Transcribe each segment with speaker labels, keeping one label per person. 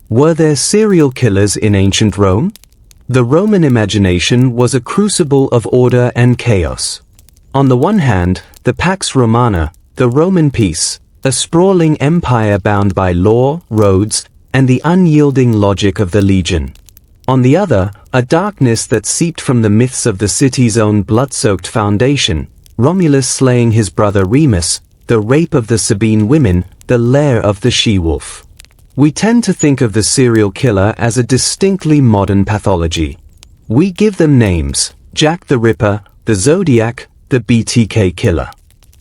Speaker 1: Were there serial killers in ancient Rome? The Roman imagination was a crucible of order and chaos. On the one hand, the Pax Romana, the Roman peace, a sprawling empire bound by law, roads, and the unyielding logic of the legion. On the other, a darkness that seeped from the myths of the city's own blood-soaked foundation, Romulus slaying his brother Remus, the rape of the Sabine women, the lair of the she-wolf. We tend to think of the serial killer as a distinctly modern pathology. We give them names: Jack the Ripper, the Zodiac, the BTK killer.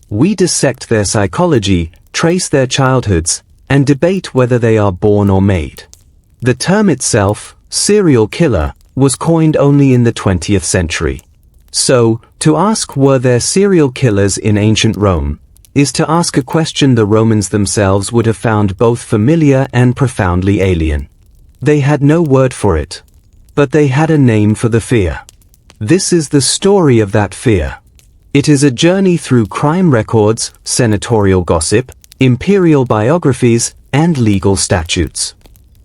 Speaker 1: We dissect their psychology, trace their childhoods, and debate whether they are born or made. The term itself, serial killer, was coined only in the 20th century. So, to ask were there serial killers in ancient Rome, is to ask a question the Romans themselves would have found both familiar and profoundly alien. They had no word for it. But they had a name for the fear. This is the story of that fear. It is a journey through crime records, senatorial gossip, imperial biographies, and legal statutes.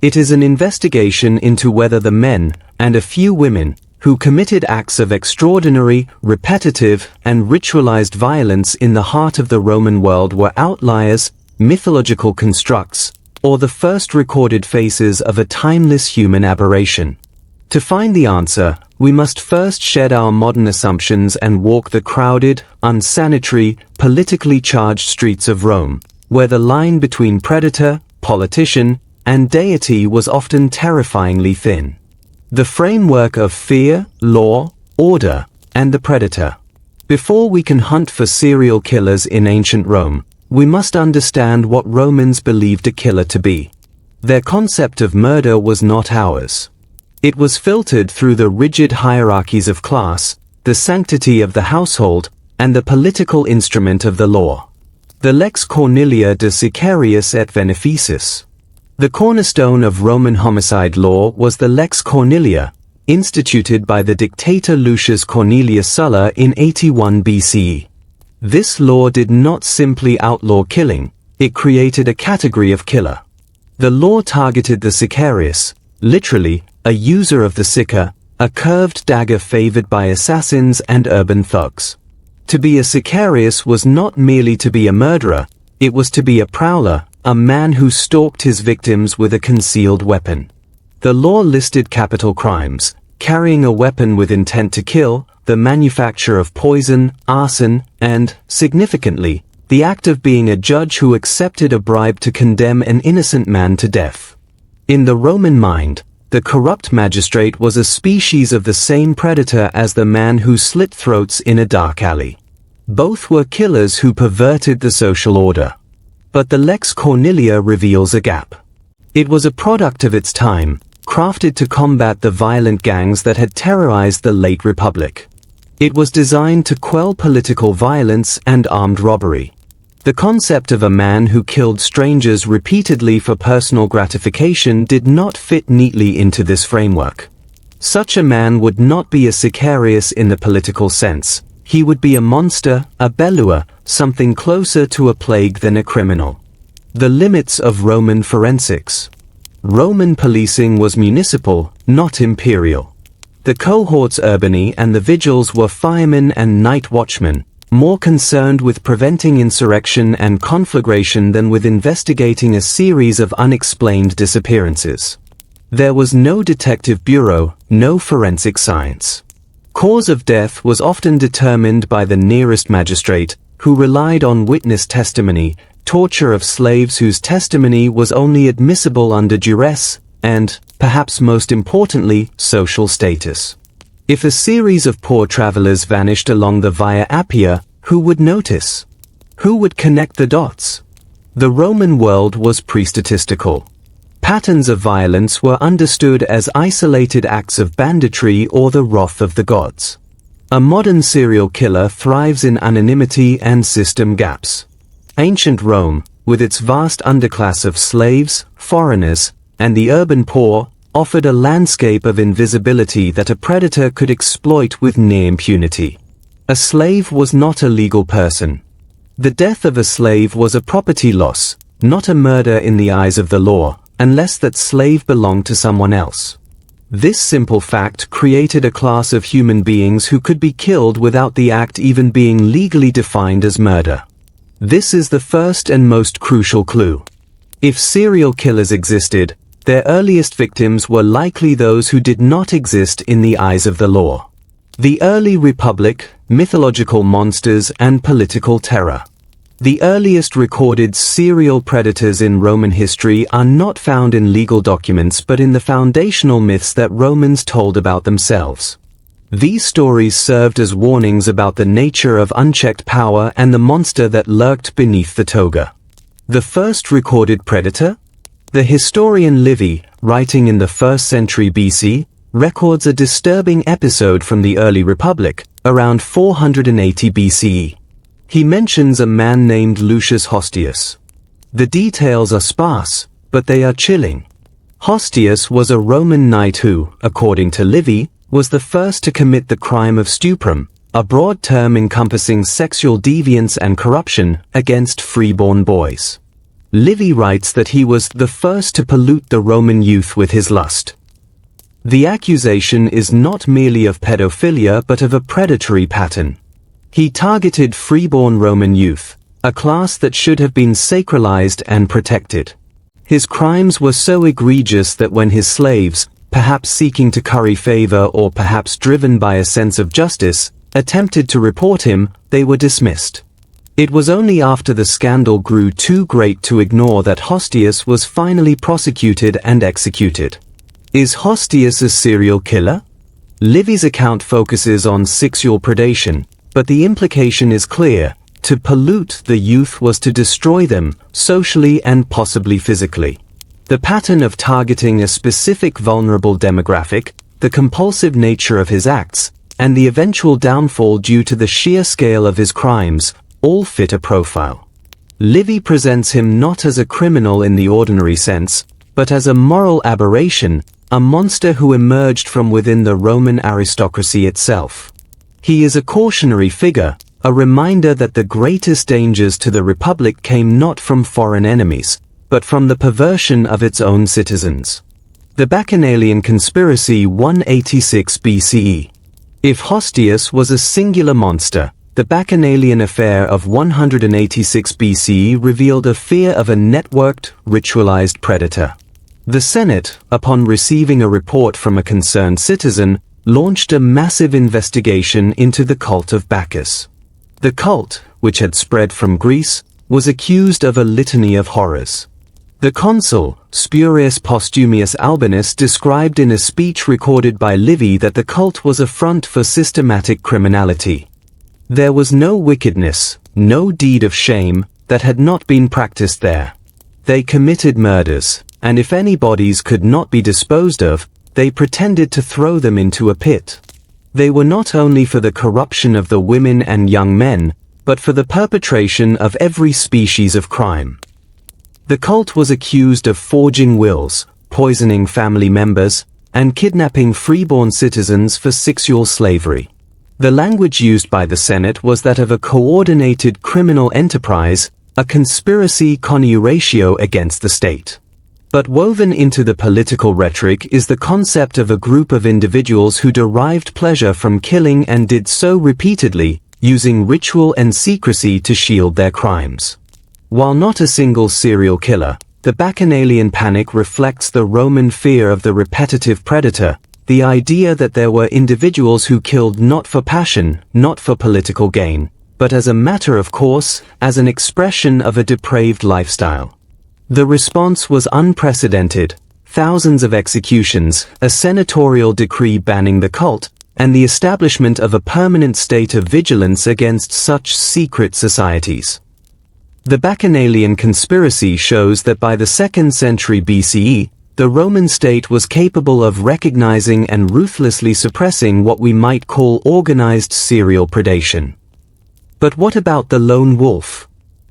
Speaker 1: It is an investigation into whether the men, and a few women, who committed acts of extraordinary, repetitive, and ritualized violence in the heart of the Roman world were outliers, mythological constructs, or the first recorded faces of a timeless human aberration. To find the answer, we must first shed our modern assumptions and walk the crowded, unsanitary, politically charged streets of Rome, where the line between predator, politician, and deity was often terrifyingly thin. The framework of fear, law, order, and the predator. Before we can hunt for serial killers in ancient Rome, we must understand what Romans believed a killer to be. Their concept of murder was not ours. It was filtered through the rigid hierarchies of class, the sanctity of the household, and the political instrument of the law. The lex Cornelia de Sicarius et Veneficis. The cornerstone of Roman homicide law was the Lex Cornelia, instituted by the dictator Lucius Cornelius Sulla in 81 BCE. This law did not simply outlaw killing, it created a category of killer. The law targeted the sicarius, literally, a user of the sickle, a curved dagger favored by assassins and urban thugs. To be a sicarius was not merely to be a murderer, it was to be a prowler, a man who stalked his victims with a concealed weapon. The law listed capital crimes: carrying a weapon with intent to kill, the manufacture of poison, arson, and, significantly, the act of being a judge who accepted a bribe to condemn an innocent man to death. In the Roman mind, the corrupt magistrate was a species of the same predator as the man who slit throats in a dark alley. Both were killers who perverted the social order. But the Lex Cornelia reveals a gap. It was a product of its time, crafted to combat the violent gangs that had terrorized the late Republic. It was designed to quell political violence and armed robbery. The concept of a man who killed strangers repeatedly for personal gratification did not fit neatly into this framework. Such a man would not be a sicarius in the political sense. He would be a monster, a bellua, something closer to a plague than a criminal. The limits of Roman forensics. Roman policing was municipal, not imperial. The cohorts urbani and the vigils were firemen and night watchmen, more concerned with preventing insurrection and conflagration than with investigating a series of unexplained disappearances. There was no detective bureau, no forensic science. Cause of death was often determined by the nearest magistrate, who relied on witness testimony, torture of slaves whose testimony was only admissible under duress, and, perhaps most importantly, social status. If a series of poor travelers vanished along the Via Appia, who would notice? Who would connect the dots? The Roman world was pre-statistical. Patterns of violence were understood as isolated acts of banditry or the wrath of the gods. A modern serial killer thrives in anonymity and system gaps. Ancient Rome, with its vast underclass of slaves, foreigners, and the urban poor, offered a landscape of invisibility that a predator could exploit with near impunity. A slave was not a legal person. The death of a slave was a property loss, not a murder in the eyes of the law. unless that slave belonged to someone else. This simple fact created a class of human beings who could be killed without the act even being legally defined as murder. This is the first and most crucial clue. If serial killers existed, their earliest victims were likely those who did not exist in the eyes of the law. The early republic, mythological monsters and political terror. The earliest recorded serial predators in Roman history are not found in legal documents but in the foundational myths that Romans told about themselves. These stories served as warnings about the nature of unchecked power and the monster that lurked beneath the toga. The first recorded predator? The historian Livy, writing in the 1st century BC, records a disturbing episode from the early republic, around 480 BCE. He mentions a man named Lucius Hostius. The details are sparse, but they are chilling. Hostius was a Roman knight who, according to Livy, was the first to commit the crime of stuprum, a broad term encompassing sexual deviance and corruption against freeborn boys. Livy writes that he was the first to pollute the Roman youth with his lust. The accusation is not merely of pedophilia but of a predatory pattern. He targeted freeborn Roman youth, a class that should have been sacralized and protected. His crimes were so egregious that when his slaves, perhaps seeking to curry favor or perhaps driven by a sense of justice, attempted to report him, they were dismissed. It was only after the scandal grew too great to ignore that Hostius was finally prosecuted and executed. Is Hostius a serial killer? Livy's account focuses on sexual predation, but the implication is clear. To pollute the youth was to destroy them, socially and possibly physically. The pattern of targeting a specific vulnerable demographic, the compulsive nature of his acts, and the eventual downfall due to the sheer scale of his crimes, all fit a profile. Livy presents him not as a criminal in the ordinary sense, but as a moral aberration, a monster who emerged from within the Roman aristocracy itself. He is a cautionary figure, a reminder that the greatest dangers to the Republic came not from foreign enemies, but from the perversion of its own citizens. The Bacchanalian Conspiracy 186 BCE. If Hostius was a singular monster, the Bacchanalian affair of 186 BCE revealed a fear of a networked, ritualized predator. The Senate, upon receiving a report from a concerned citizen, launched a massive investigation into the cult of Bacchus. The cult, which had spread from Greece, was accused of a litany of horrors. The consul, Spurius Postumius Albinus, described in a speech recorded by Livy that the cult was a front for systematic criminality. There was no wickedness, no deed of shame, that had not been practiced there. They committed murders, and if any bodies could not be disposed of, they pretended to throw them into a pit. They were not only for the corruption of the women and young men, but for the perpetration of every species of crime. The cult was accused of forging wills, poisoning family members, and kidnapping freeborn citizens for sexual slavery. The language used by the Senate was that of a coordinated criminal enterprise, a conspiracy connuratio against the state. But woven into the political rhetoric is the concept of a group of individuals who derived pleasure from killing and did so repeatedly, using ritual and secrecy to shield their crimes. While not a single serial killer, the Bacchanalian panic reflects the Roman fear of the repetitive predator, the idea that there were individuals who killed not for passion, not for political gain, but as a matter of course, as an expression of a depraved lifestyle. The response was unprecedented: thousands of executions, a senatorial decree banning the cult, and the establishment of a permanent state of vigilance against such secret societies. The Bacchanalian conspiracy shows that by the 2nd century BCE, the Roman state was capable of recognizing and ruthlessly suppressing what we might call organized serial predation. But what about the lone wolf?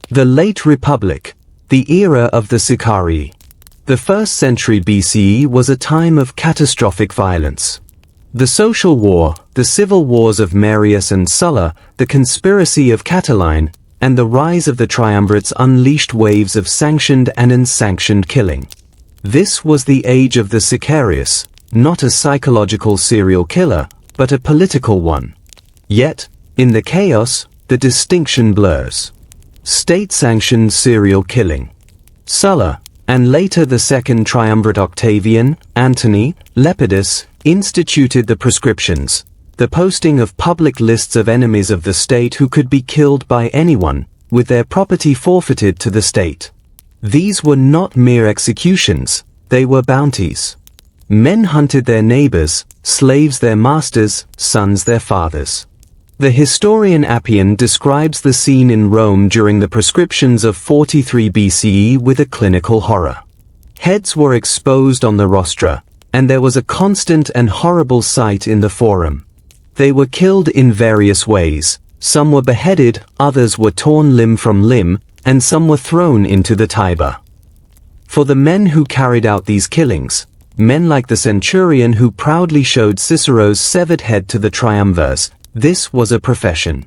Speaker 1: The late Republic, the era of the Sicarii. The 1st century BCE was a time of catastrophic violence. The social war, the civil wars of Marius and Sulla, the conspiracy of Catiline, and the rise of the triumvirates unleashed waves of sanctioned and unsanctioned killing. This was the age of the Sicarius, not a psychological serial killer, but a political one. Yet, in the chaos, the distinction blurs. State-sanctioned serial killing. Sulla, and later the second triumvirate Octavian, Antony, Lepidus, instituted the proscriptions, the posting of public lists of enemies of the state who could be killed by anyone, with their property forfeited to the state. These were not mere executions, they were bounties. Men hunted their neighbors, slaves their masters, sons their fathers. The historian Appian describes the scene in Rome during the proscriptions of 43 BCE with a clinical horror. Heads were exposed on the rostra, and there was a constant and horrible sight in the forum. They were killed in various ways. Some were beheaded, others were torn limb from limb, and some were thrown into the Tiber. For the men who carried out these killings, men like the centurion who proudly showed Cicero's severed head to the triumvirs, this was a profession.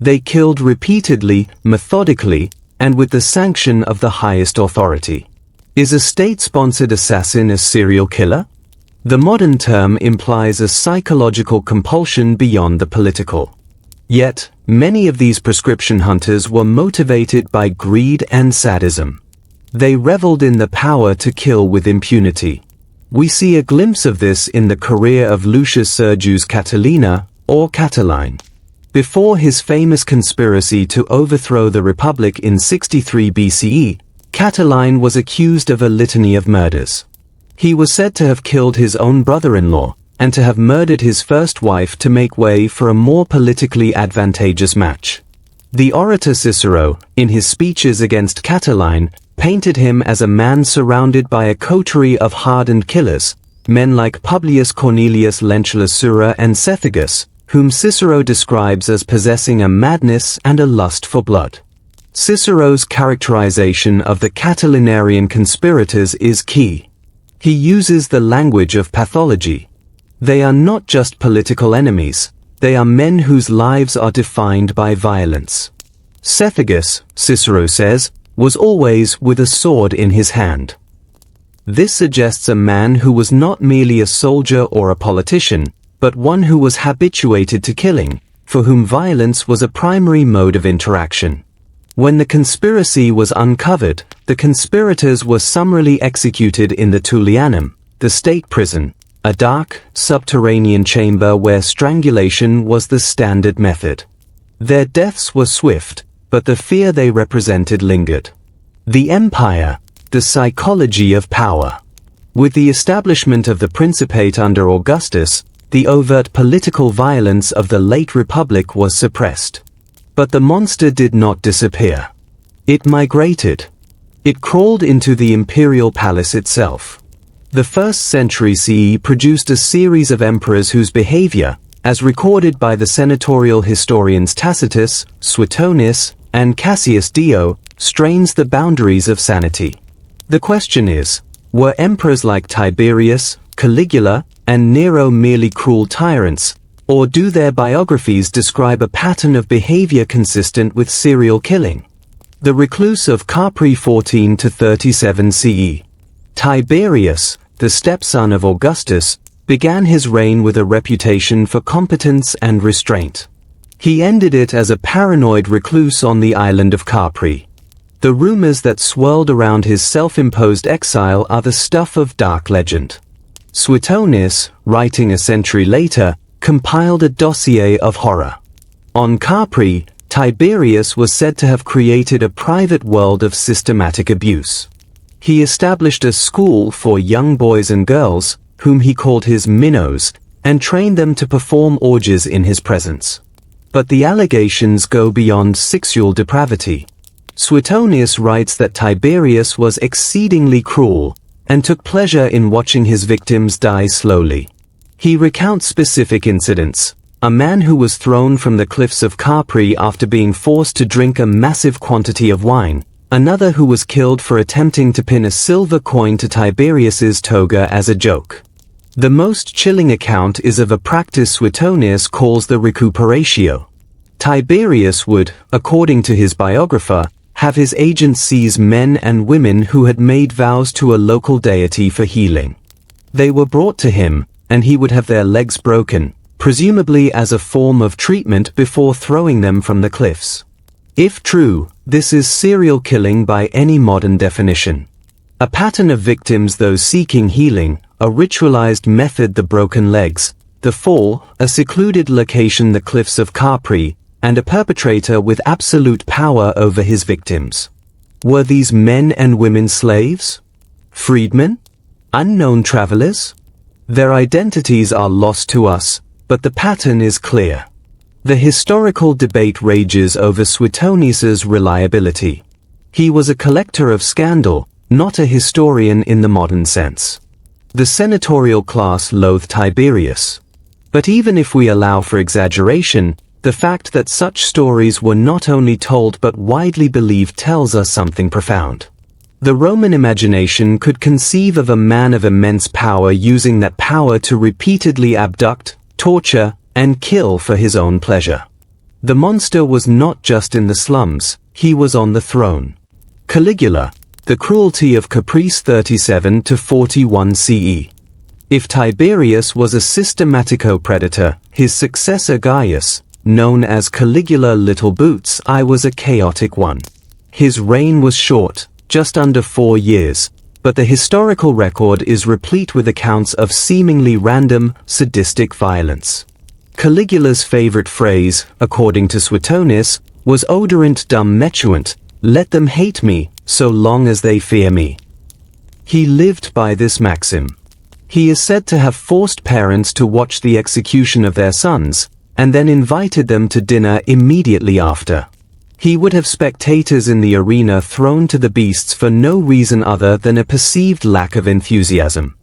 Speaker 1: They killed repeatedly, methodically, and with the sanction of the highest authority. Is a state-sponsored assassin a serial killer? The modern term implies a psychological compulsion beyond the political. Yet, many of these proscription hunters were motivated by greed and sadism. They reveled in the power to kill with impunity. We see a glimpse of this in the career of Lucius Sergius Catilina, or Catiline. Before his famous conspiracy to overthrow the Republic in 63 BCE, Catiline was accused of a litany of murders. He was said to have killed his own brother-in-law, and to have murdered his first wife to make way for a more politically advantageous match. The orator Cicero, in his speeches against Catiline, painted him as a man surrounded by a coterie of hardened killers, men like Publius Cornelius Lentulus Sura and Cethegus, whom Cicero describes as possessing a madness and a lust for blood. Cicero's characterization of the Catilinarian conspirators is key. He uses the language of pathology. They are not just political enemies, they are men whose lives are defined by violence. Cethegus, Cicero says, was always with a sword in his hand. This suggests a man who was not merely a soldier or a politician, but one who was habituated to killing, for whom violence was a primary mode of interaction. When the conspiracy was uncovered, the conspirators were summarily executed in the Tullianum, the state prison, a dark, subterranean chamber where strangulation was the standard method. Their deaths were swift, but the fear they represented lingered. The empire, the psychology of power. With the establishment of the Principate under Augustus, the overt political violence of the late Republic was suppressed. But the monster did not disappear. It migrated. It crawled into the imperial palace itself. The 1st century CE produced a series of emperors whose behavior, as recorded by the senatorial historians Tacitus, Suetonius, and Cassius Dio, strains the boundaries of sanity. The question is, were emperors like Tiberius, Caligula, and Nero merely cruel tyrants, or do their biographies describe a pattern of behavior consistent with serial killing? The recluse of Capri 14 to 37 CE. Tiberius, the stepson of Augustus, began his reign with a reputation for competence and restraint. He ended it as a paranoid recluse on the island of Capri. The rumors that swirled around his self-imposed exile are the stuff of dark legend. Suetonius, writing a century later, compiled a dossier of horror. On Capri, Tiberius was said to have created a private world of systematic abuse. He established a school for young boys and girls, whom he called his minnows, and trained them to perform orgies in his presence. But the allegations go beyond sexual depravity. Suetonius writes that Tiberius was exceedingly cruel, and took pleasure in watching his victims die slowly. He recounts specific incidents. A man who was thrown from the cliffs of Capri after being forced to drink a massive quantity of wine. Another who was killed for attempting to pin a silver coin to Tiberius's toga as a joke. The most chilling account is of a practice Suetonius calls the recuperatio. Tiberius would, according to his biographer, have his agents seize men and women who had made vows to a local deity for healing. They were brought to him, and he would have their legs broken, presumably as a form of treatment before throwing them from the cliffs. If true, this is serial killing by any modern definition. A pattern of victims, those seeking healing, a ritualized method, the broken legs, the fall, a secluded location, the cliffs of Capri, and a perpetrator with absolute power over his victims. Were these men and women slaves? Freedmen? Unknown travelers? Their identities are lost to us, but the pattern is clear. The historical debate rages over Suetonius's reliability. He was a collector of scandal, not a historian in the modern sense. The senatorial class loathed Tiberius. But even if we allow for exaggeration, the fact that such stories were not only told but widely believed tells us something profound. The Roman imagination could conceive of a man of immense power using that power to repeatedly abduct, torture, and kill for his own pleasure. The monster was not just in the slums, he was on the throne. Caligula, the cruelty of Caprice 37 to 41 CE. If Tiberius was a systematico-predator, his successor Gaius, known as Caligula Little Boots, I was a chaotic one. His reign was short, just under 4 years, but the historical record is replete with accounts of seemingly random, sadistic violence. Caligula's favorite phrase, according to Suetonius, was oderint dum metuant, let them hate me, so long as they fear me. He lived by this maxim. He is said to have forced parents to watch the execution of their sons, and then invited them to dinner immediately after. He would have spectators in the arena thrown to the beasts for no reason other than a perceived lack of enthusiasm.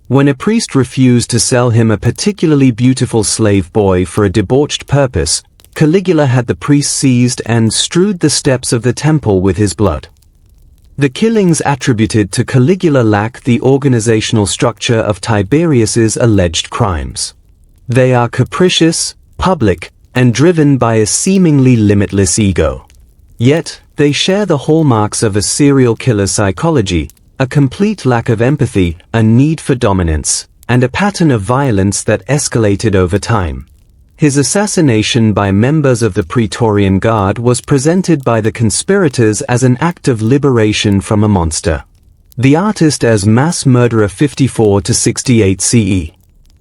Speaker 1: When a priest refused to sell him a particularly beautiful slave boy for a debauched purpose, Caligula had the priest seized and strewed the steps of the temple with his blood. The killings attributed to Caligula lack the organizational structure of Tiberius's alleged crimes. They are capricious, public, and driven by a seemingly limitless ego. Yet, they share the hallmarks of a serial killer's psychology, a complete lack of empathy, a need for dominance, and a pattern of violence that escalated over time. His assassination by members of the Praetorian Guard was presented by the conspirators as an act of liberation from a monster. The artist as mass murderer 54 to 68 CE.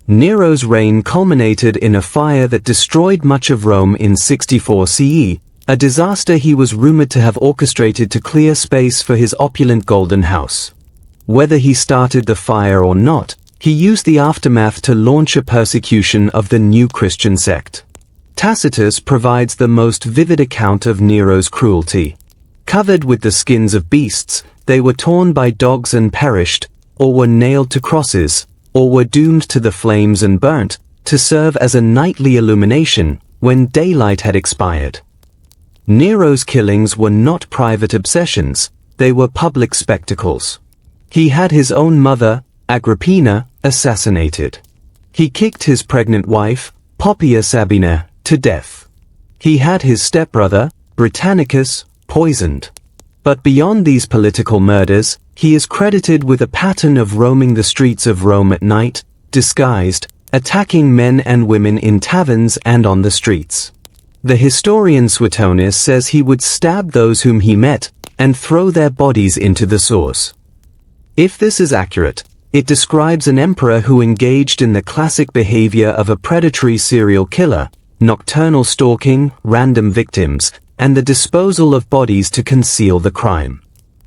Speaker 1: Nero's reign culminated in a fire that destroyed much of Rome in 64 CE, a disaster he was rumored to have orchestrated to clear space for his opulent golden house. Whether he started the fire or not, he used the aftermath to launch a persecution of the new Christian sect. Tacitus provides the most vivid account of Nero's cruelty. Covered with the skins of beasts, they were torn by dogs and perished, or were nailed to crosses, or were doomed to the flames and burnt, to serve as a nightly illumination, when daylight had expired. Nero's killings were not private obsessions, they were public spectacles. He had his own mother, Agrippina, assassinated. He kicked his pregnant wife, Poppaea Sabina, to death. He had his stepbrother, Britannicus, poisoned. But beyond these political murders, he is credited with a pattern of roaming the streets of Rome at night, disguised, attacking men and women in taverns and on the streets. The historian Suetonius says he would stab those whom he met, and throw their bodies into the sewers. If this is accurate, it describes an emperor who engaged in the classic behavior of a predatory serial killer, nocturnal stalking, random victims, and the disposal of bodies to conceal the crime.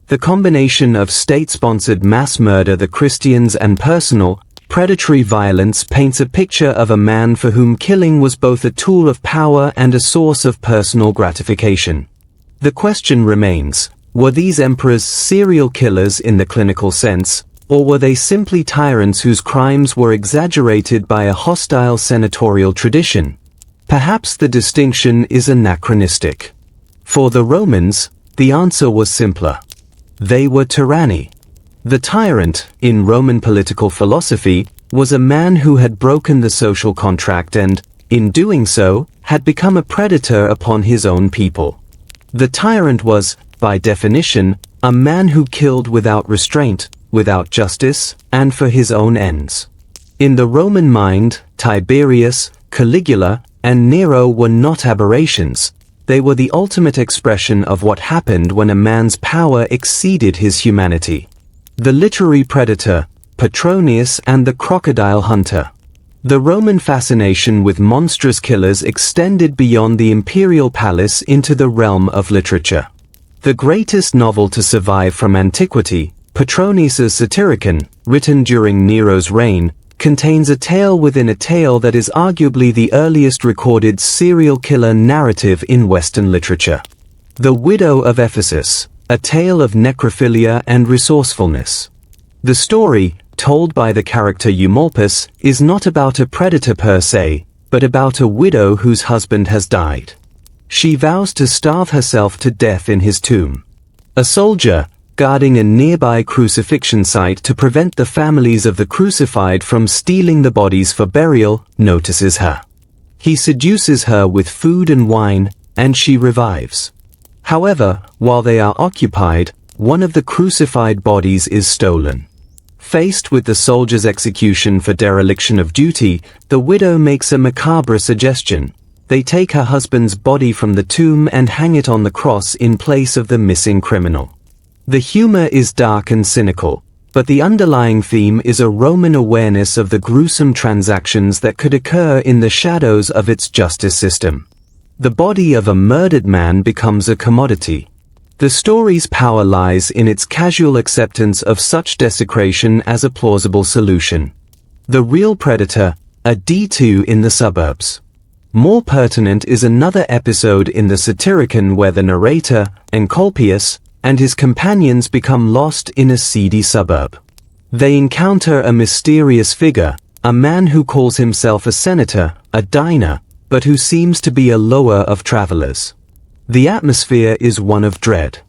Speaker 1: The combination of state-sponsored mass murder, the Christians, and personal, predatory violence paints a picture of a man for whom killing was both a tool of power and a source of personal gratification. The question remains, were these emperors serial killers in the clinical sense, or were they simply tyrants whose crimes were exaggerated by a hostile senatorial tradition? Perhaps the distinction is anachronistic. For the Romans, the answer was simpler. They were tyranny. The tyrant, in Roman political philosophy, was a man who had broken the social contract and, in doing so, had become a predator upon his own people. The tyrant was, by definition, a man who killed without restraint, without justice, and for his own ends. In the Roman mind, Tiberius, Caligula, and Nero were not aberrations. They were the ultimate expression of what happened when a man's power exceeded his humanity. The literary predator, Petronius, and the crocodile hunter. The Roman fascination with monstrous killers extended beyond the imperial palace into the realm of literature. The greatest novel to survive from antiquity, Petronius's Satyricon, written during Nero's reign, contains a tale within a tale that is arguably the earliest recorded serial killer narrative in Western literature. The Widow of Ephesus, a tale of necrophilia and resourcefulness. The story, told by the character Eumolpus, is not about a predator per se, but about a widow whose husband has died. She vows to starve herself to death in his tomb. A soldier, guarding a nearby crucifixion site to prevent the families of the crucified from stealing the bodies for burial, notices her. He seduces her with food and wine, and she revives. However, while they are occupied, one of the crucified bodies is stolen. Faced with the soldier's execution for dereliction of duty, the widow makes a macabre suggestion. They take her husband's body from the tomb and hang it on the cross in place of the missing criminal. The humor is dark and cynical, but the underlying theme is a Roman awareness of the gruesome transactions that could occur in the shadows of its justice system. The body of a murdered man becomes a commodity. The story's power lies in its casual acceptance of such desecration as a plausible solution. The real predator, a D2 in the suburbs. More pertinent is another episode in the Satyricon where the narrator, Encolpius, and his companions become lost in a seedy suburb. They encounter a mysterious figure, a man who calls himself a senator, a diner, but who seems to be a lower of travelers. The atmosphere is one of dread.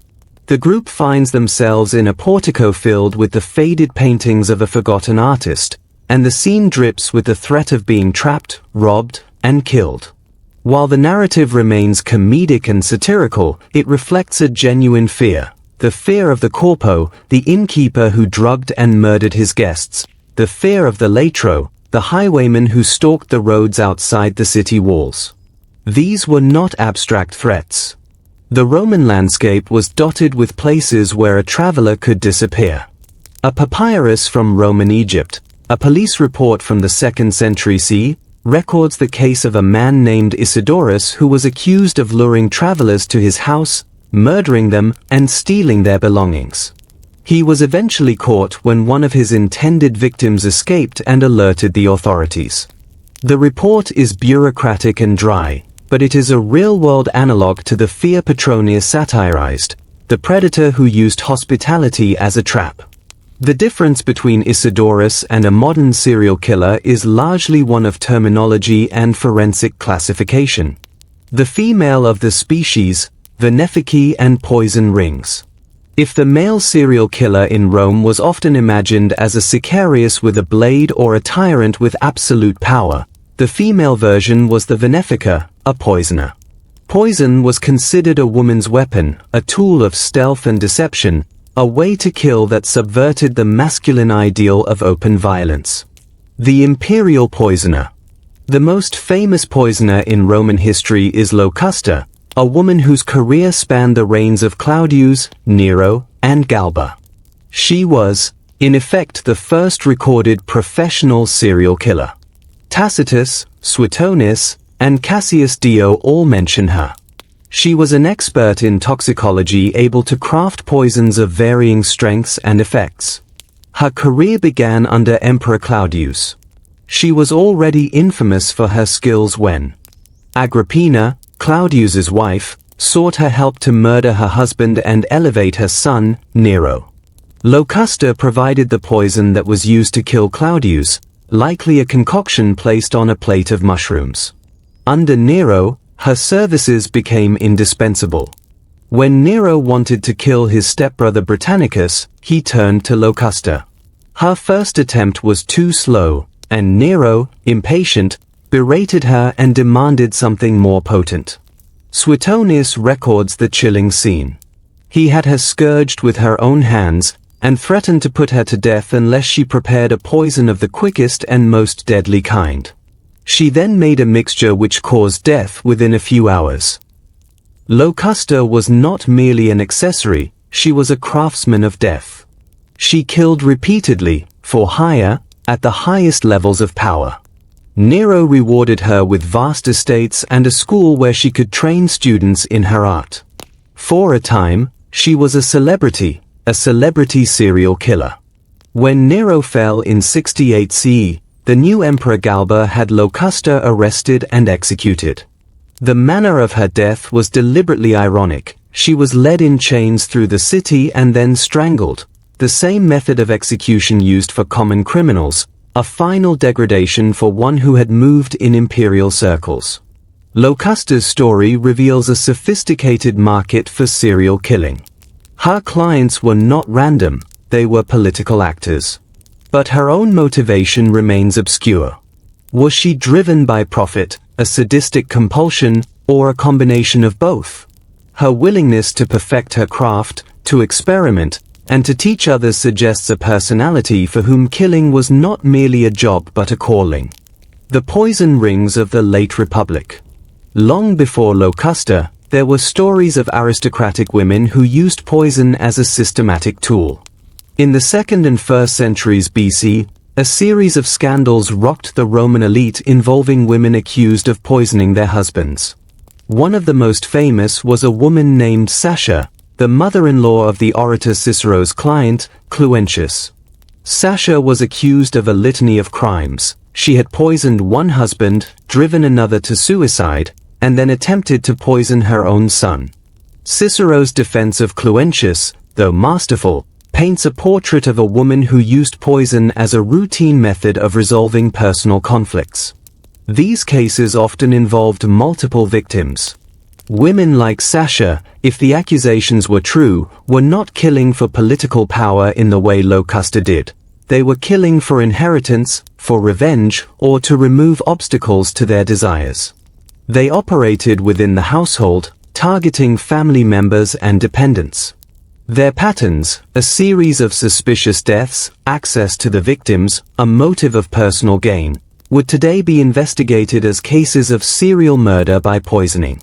Speaker 1: The group finds themselves in a portico filled with the faded paintings of a forgotten artist, and the scene drips with the threat of being trapped, robbed, and killed. While the narrative remains comedic and satirical, it reflects a genuine fear. The fear of the corpo, the innkeeper who drugged and murdered his guests. The fear of the latro, the highwayman who stalked the roads outside the city walls. These were not abstract threats. The Roman landscape was dotted with places where a traveler could disappear. A papyrus from Roman Egypt, a police report from the 2nd century CE, records the case of a man named Isidorus who was accused of luring travelers to his house, murdering them, and stealing their belongings. He was eventually caught when one of his intended victims escaped and alerted the authorities. The report is bureaucratic and dry, but it is a real-world analog to the fear Petronius satirized, the predator who used hospitality as a trap. The difference between Isidorus and a modern serial killer is largely one of terminology and forensic classification. The female of the species, venefici and poison rings. If the male serial killer in Rome was often imagined as a Sicarius with a blade or a tyrant with absolute power, the female version was the venefica, a poisoner. Poison was considered a woman's weapon, a tool of stealth and deception, a way to kill that subverted the masculine ideal of open violence. The imperial poisoner. The most famous poisoner in Roman history is Locusta, a woman whose career spanned the reigns of Claudius, Nero, and Galba. She was, in effect, the first recorded professional serial killer. Tacitus, Suetonius, and Cassius Dio all mention her. She was an expert in toxicology, able to craft poisons of varying strengths and effects. Her career began under Emperor Claudius. She was already infamous for her skills when Agrippina, Claudius's wife, sought her help to murder her husband and elevate her son, Nero. Locusta provided the poison that was used to kill Claudius, likely a concoction placed on a plate of mushrooms. Under Nero, her services became indispensable. When Nero wanted to kill his stepbrother Britannicus, he turned to Locusta. Her first attempt was too slow, and Nero, impatient, berated her and demanded something more potent. Suetonius records the chilling scene. He had her scourged with her own hands, and threatened to put her to death unless she prepared a poison of the quickest and most deadly kind. She then made a mixture which caused death within a few hours. Locusta was not merely an accessory, she was a craftsman of death. She killed repeatedly, for hire, at the highest levels of power. Nero rewarded her with vast estates and a school where she could train students in her art. For a time, she was a celebrity serial killer. When Nero fell in 68 CE, the new Emperor Galba had Locusta arrested and executed. The manner of her death was deliberately ironic. She was led in chains through the city and then strangled, the same method of execution used for common criminals, a final degradation for one who had moved in imperial circles. Locusta's story reveals a sophisticated market for serial killing. Her clients were not random, they were political actors. But her own motivation remains obscure. Was she driven by profit, a sadistic compulsion, or a combination of both? Her willingness to perfect her craft, to experiment, and to teach others suggests a personality for whom killing was not merely a job but a calling. The poison rings of the late Republic. Long before Locusta, there were stories of aristocratic women who used poison as a systematic tool. In the 2nd and 1st centuries BC, a series of scandals rocked the Roman elite involving women accused of poisoning their husbands. One of the most famous was a woman named Sasha, the mother-in-law of the orator Cicero's client, Cluentius. Sasha was accused of a litany of crimes. She had poisoned one husband, driven another to suicide, and then attempted to poison her own son. Cicero's defense of Cluentius, though masterful, paints a portrait of a woman who used poison as a routine method of resolving personal conflicts. These cases often involved multiple victims. Women like Sasha, if the accusations were true, were not killing for political power in the way Locusta did. They were killing for inheritance, for revenge, or to remove obstacles to their desires. They operated within the household, targeting family members and dependents. Their patterns, a series of suspicious deaths, access to the victims, a motive of personal gain, would today be investigated as cases of serial murder by poisoning.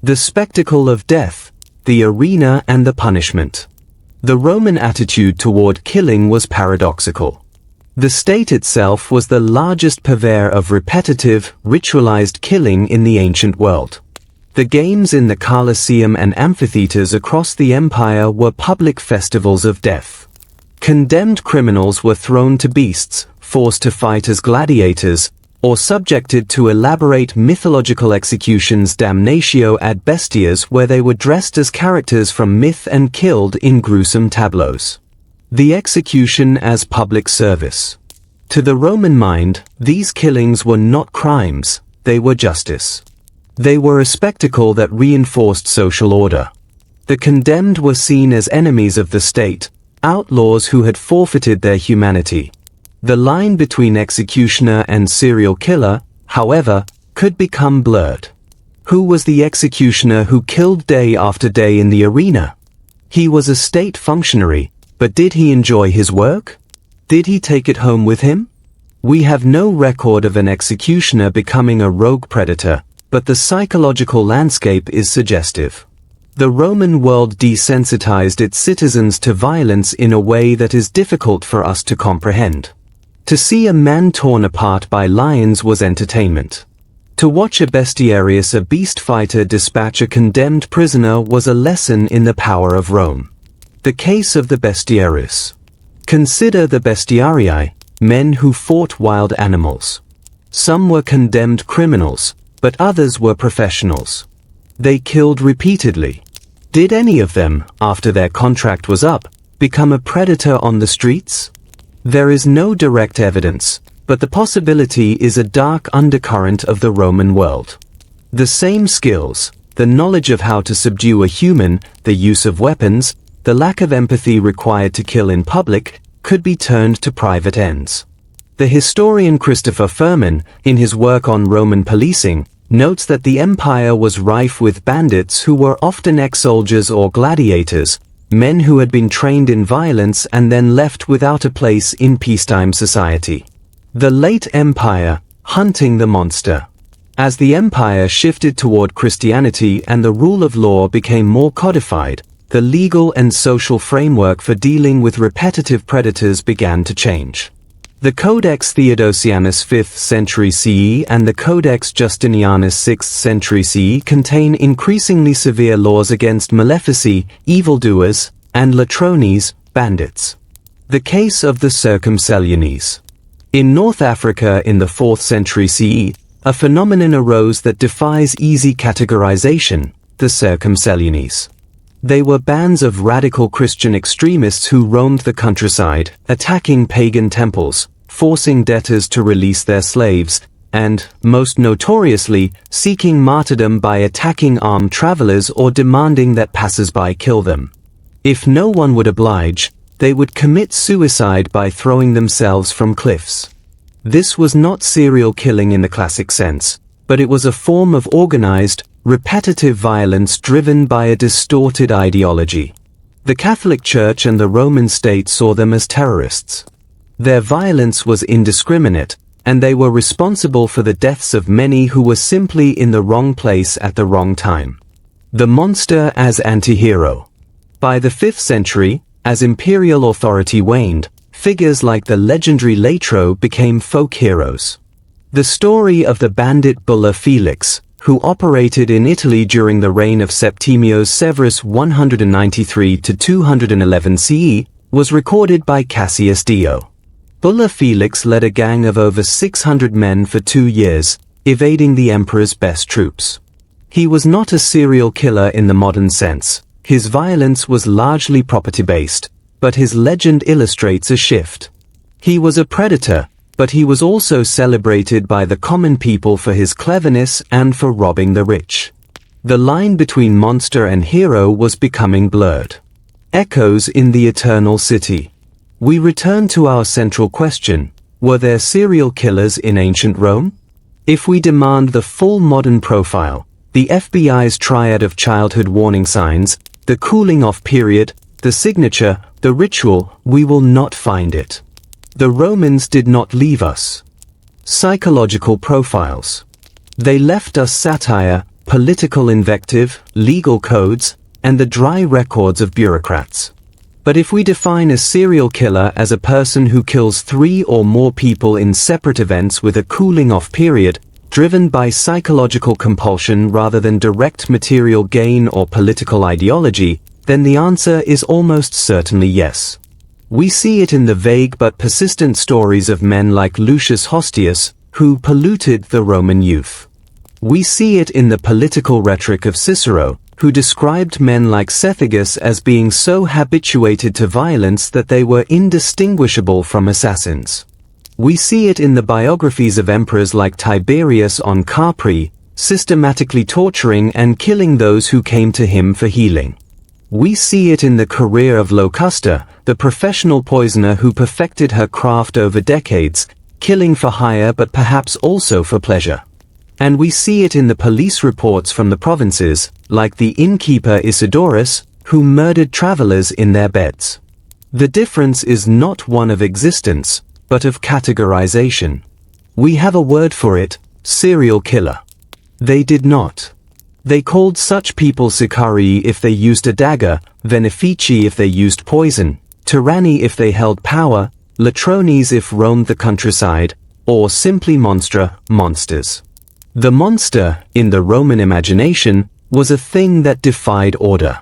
Speaker 1: The spectacle of death, the arena and the punishment. The Roman attitude toward killing was paradoxical. The state itself was the largest purveyor of repetitive, ritualized killing in the ancient world. The games in the Colosseum and amphitheaters across the empire were public festivals of death. Condemned criminals were thrown to beasts, forced to fight as gladiators, or subjected to elaborate mythological executions damnatio ad bestias where they were dressed as characters from myth and killed in gruesome tableaus. The execution as public service. To the Roman mind, these killings were not crimes, they were justice. They were a spectacle that reinforced social order. The condemned were seen as enemies of the state, outlaws who had forfeited their humanity. The line between executioner and serial killer, however, could become blurred. Who was the executioner who killed day after day in the arena? He was a state functionary, but did he enjoy his work? Did he take it home with him? We have no record of an executioner becoming a rogue predator, but the psychological landscape is suggestive. The Roman world desensitized its citizens to violence in a way that is difficult for us to comprehend. To see a man torn apart by lions was entertainment. To watch a bestiarius, a beast fighter, dispatch a condemned prisoner was a lesson in the power of Rome. The case of the bestiarius. Consider the bestiarii, men who fought wild animals. Some were condemned criminals, but others were professionals. They killed repeatedly. Did any of them, after their contract was up, become a predator on the streets? There is no direct evidence, but the possibility is a dark undercurrent of the Roman world. The same skills, the knowledge of how to subdue a human, the use of weapons, the lack of empathy required to kill in public, could be turned to private ends. The historian Christopher Furman, in his work on Roman policing, notes that the empire was rife with bandits who were often ex-soldiers or gladiators, men who had been trained in violence and then left without a place in peacetime society. The late empire, hunting the monster. As the empire shifted toward Christianity and the rule of law became more codified, the legal and social framework for dealing with repetitive predators began to change. The Codex Theodosianus 5th century CE and the Codex Justinianus 6th century CE contain increasingly severe laws against malefici, evildoers, and latrones, bandits. The case of the circumcellunes. In North Africa in the 4th century CE, a phenomenon arose that defies easy categorization, the circumcellunes. They were bands of radical Christian extremists who roamed the countryside, attacking pagan temples, forcing debtors to release their slaves, and, most notoriously, seeking martyrdom by attacking armed travelers or demanding that passers-by kill them. If no one would oblige, they would commit suicide by throwing themselves from cliffs. This was not serial killing in the classic sense, but it was a form of organized, repetitive violence driven by a distorted ideology. The Catholic Church and the Roman state saw them as terrorists. Their violence was indiscriminate, and they were responsible for the deaths of many who were simply in the wrong place at the wrong time. The monster as anti-hero. By the 5th century, as imperial authority waned, figures like the legendary Latro became folk heroes. The story of the bandit Bulla Felix, who operated in Italy during the reign of Septimius Severus 193–211 CE, was recorded by Cassius Dio. Bulla Felix led a gang of over 600 men for 2 years, evading the emperor's best troops. He was not a serial killer in the modern sense. His violence was largely property-based, but his legend illustrates a shift. He was a predator, but he was also celebrated by the common people for his cleverness and for robbing the rich. The line between monster and hero was becoming blurred. Echoes in the Eternal City. We return to our central question: were there serial killers in ancient Rome? If we demand the full modern profile, the FBI's triad of childhood warning signs, the cooling-off period, the signature, the ritual, we will not find it. The Romans did not leave us psychological profiles. They left us satire, political invective, legal codes, and the dry records of bureaucrats. But if we define a serial killer as a person who kills 3 or more people in separate events with a cooling-off period, driven by psychological compulsion rather than direct material gain or political ideology, then the answer is almost certainly yes. We see it in the vague but persistent stories of men like Lucius Hostius, who polluted the Roman youth. We see it in the political rhetoric of Cicero, who described men like Cethegus as being so habituated to violence that they were indistinguishable from assassins. We see it in the biographies of emperors like Tiberius on Capri, systematically torturing and killing those who came to him for healing. We see it in the career of Locusta, the professional poisoner who perfected her craft over decades, killing for hire but perhaps also for pleasure. And we see it in the police reports from the provinces, like the innkeeper Isidorus, who murdered travelers in their beds. The difference is not one of existence, but of categorization. We have a word for it: serial killer. They did not. They called such people sicarii if they used a dagger, venefici if they used poison, tyranni if they held power, latrones if roamed the countryside, or simply monstra, monsters. The monster, in the Roman imagination, was a thing that defied order.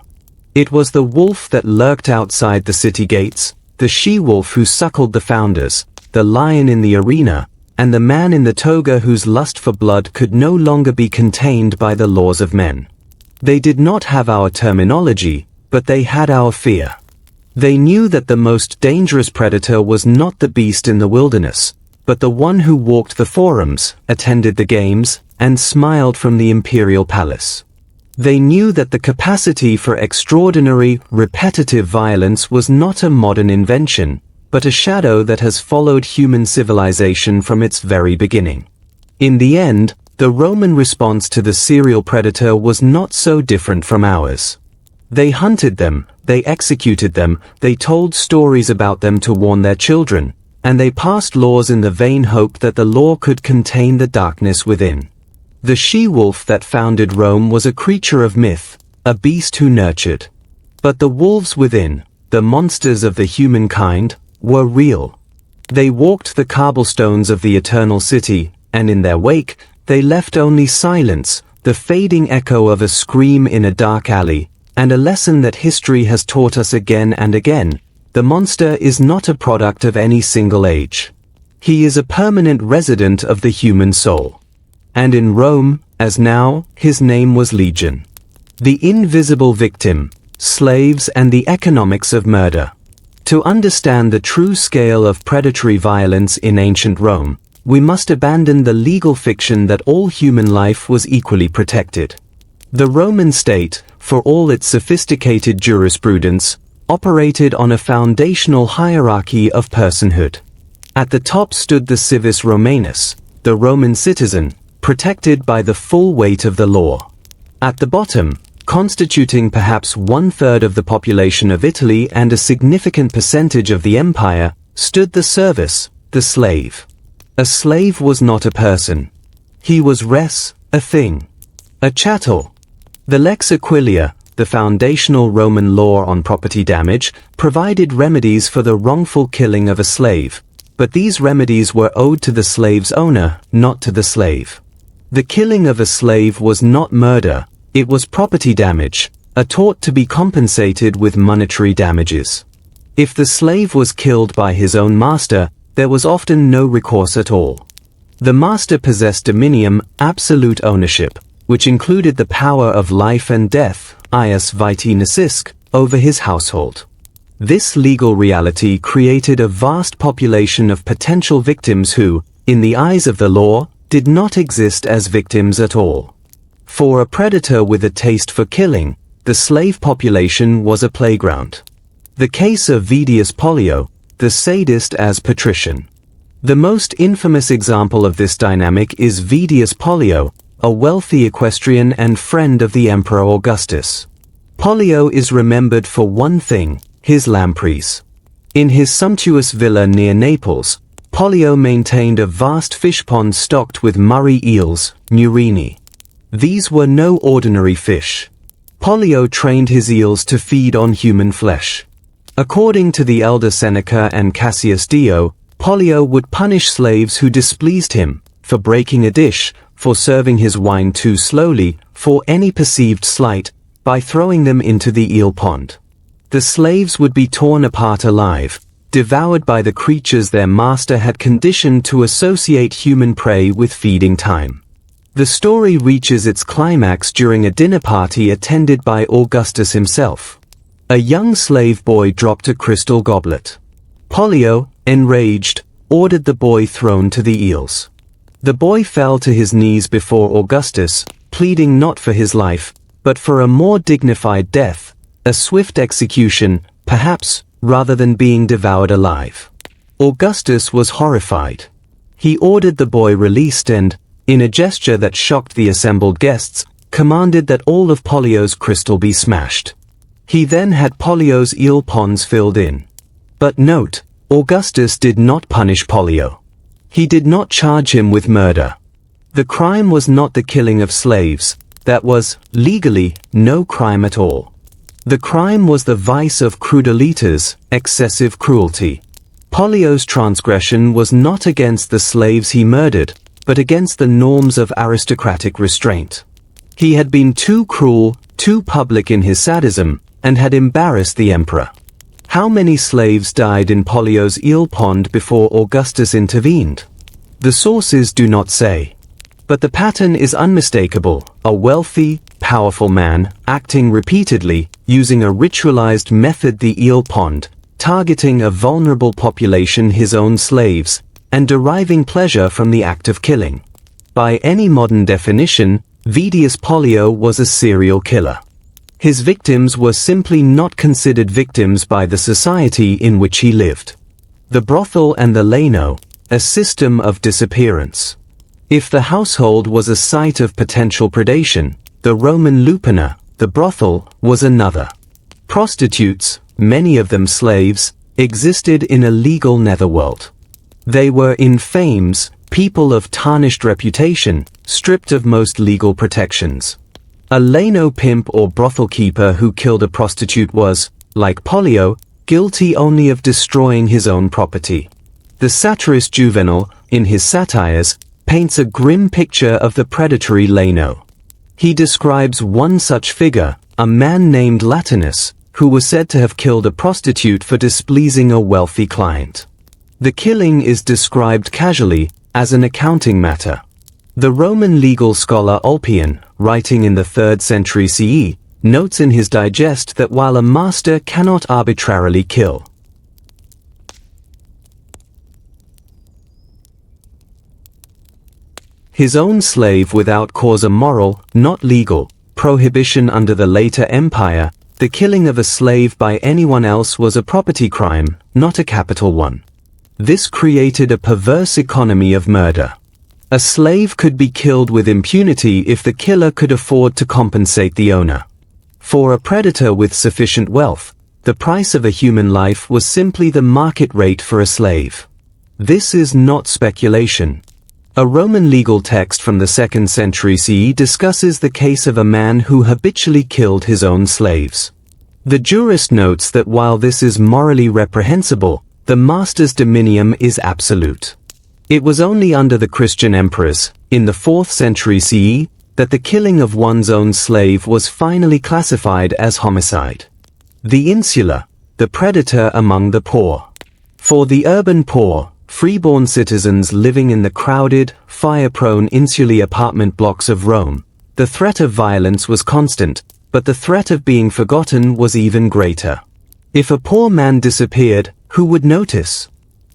Speaker 1: It was the wolf that lurked outside the city gates, the she-wolf who suckled the founders, the lion in the arena, and the man in the toga whose lust for blood could no longer be contained by the laws of men. They did not have our terminology, but they had our fear. They knew that the most dangerous predator was not the beast in the wilderness, but the one who walked the forums, attended the games, and smiled from the imperial palace. They knew that the capacity for extraordinary, repetitive violence was not a modern invention, but a shadow that has followed human civilization from its very beginning. In the end, the Roman response to the serial predator was not so different from ours. They hunted them, they executed them, they told stories about them to warn their children, and they passed laws in the vain hope that the law could contain the darkness within. The she-wolf that founded Rome was a creature of myth, a beast who nurtured. But the wolves within, the monsters of the humankind, were real. They walked the cobblestones of the eternal city, and in their wake, they left only silence, the fading echo of a scream in a dark alley, and a lesson that history has taught us again and again: the monster is not a product of any single age. He is a permanent resident of the human soul. And in Rome, as now, his name was Legion. The invisible victim, slaves, and the economics of murder. To understand the true scale of predatory violence in ancient Rome, we must abandon the legal fiction that all human life was equally protected. The Roman state, for all its sophisticated jurisprudence, operated on a foundational hierarchy of personhood. At the top stood the civis Romanus, the Roman citizen, protected by the full weight of the law. At the bottom, constituting perhaps 1/3 of the population of Italy and a significant percentage of the empire, stood the servus, the slave. A slave was not a person. He was res, a thing. A chattel. The Lex Aquilia, the foundational Roman law on property damage, provided remedies for the wrongful killing of a slave, but these remedies were owed to the slave's owner, not to the slave. The killing of a slave was not murder, it was property damage, a tort to be compensated with monetary damages. If the slave was killed by his own master, there was often no recourse at all. The master possessed dominium, absolute ownership, which included the power of life and death, ius vitae necisque, over his household. This legal reality created a vast population of potential victims who, in the eyes of the law, did not exist as victims at all. For a predator with a taste for killing, the slave population was a playground. The case of Vedius Pollio, the sadist as patrician. The most infamous example of this dynamic is Vedius Pollio, a wealthy equestrian and friend of the Emperor Augustus. Pollio is remembered for one thing: his lampreys. In his sumptuous villa near Naples, Pollio maintained a vast fish pond stocked with Murray eels, murini. These were no ordinary fish. Pollio trained his eels to feed on human flesh. According to the elder Seneca and Cassius Dio, Pollio would punish slaves who displeased him, for breaking a dish, for serving his wine too slowly, for any perceived slight, by throwing them into the eel pond. The slaves would be torn apart alive, devoured by the creatures their master had conditioned to associate human prey with feeding time. The story reaches its climax during a dinner party attended by Augustus himself. A young slave boy dropped a crystal goblet. Pollio, enraged, ordered the boy thrown to the eels. The boy fell to his knees before Augustus, pleading not for his life, but for a more dignified death, a swift execution, perhaps, rather than being devoured alive. Augustus was horrified. He ordered the boy released and, in a gesture that shocked the assembled guests, commanded that all of Pollio's crystal be smashed. He then had Pollio's eel ponds filled in. But note, Augustus did not punish Pollio. He did not charge him with murder. The crime was not the killing of slaves. That was, legally, no crime at all. The crime was the vice of crudelitas, excessive cruelty. Pollio's transgression was not against the slaves he murdered, but against the norms of aristocratic restraint. He had been too cruel, too public in his sadism, and had embarrassed the emperor. How many slaves died in Pollio's eel pond before Augustus intervened? The sources do not say. But the pattern is unmistakable: a wealthy, powerful man, acting repeatedly, using a ritualized method, the eel pond, targeting a vulnerable population, his own slaves, and deriving pleasure from the act of killing. By any modern definition, Vedius Pollio was a serial killer. His victims were simply not considered victims by the society in which he lived. The brothel and the lano, a system of disappearance. If the household was a site of potential predation, the Roman lupina, the brothel, was another. Prostitutes, many of them slaves, existed in a legal netherworld. They were infames, people of tarnished reputation, stripped of most legal protections. A Leno pimp or brothel keeper who killed a prostitute was, like Pollio, guilty only of destroying his own property. The satirist Juvenal, in his satires, paints a grim picture of the predatory Leno. He describes one such figure, a man named Latinus, who was said to have killed a prostitute for displeasing a wealthy client. The killing is described casually, as an accounting matter. The Roman legal scholar Ulpian, writing in the 3rd century CE, notes in his digest that while a master cannot arbitrarily kill his own slave without cause, a moral, not legal, prohibition under the later empire, the killing of a slave by anyone else was a property crime, not a capital one. This created a perverse economy of murder. A slave could be killed with impunity if the killer could afford to compensate the owner. For a predator with sufficient wealth, the price of a human life was simply the market rate for a slave. This is not speculation. A Roman legal text from the 2nd century CE discusses the case of a man who habitually killed his own slaves. The jurist notes that while this is morally reprehensible, the master's dominium is absolute. It was only under the Christian emperors, in the 4th century CE, that the killing of one's own slave was finally classified as homicide. The insular, the predator among the poor. For the urban poor, freeborn citizens living in the crowded, fire-prone insular apartment blocks of Rome, the threat of violence was constant, but the threat of being forgotten was even greater. If a poor man disappeared, who would notice?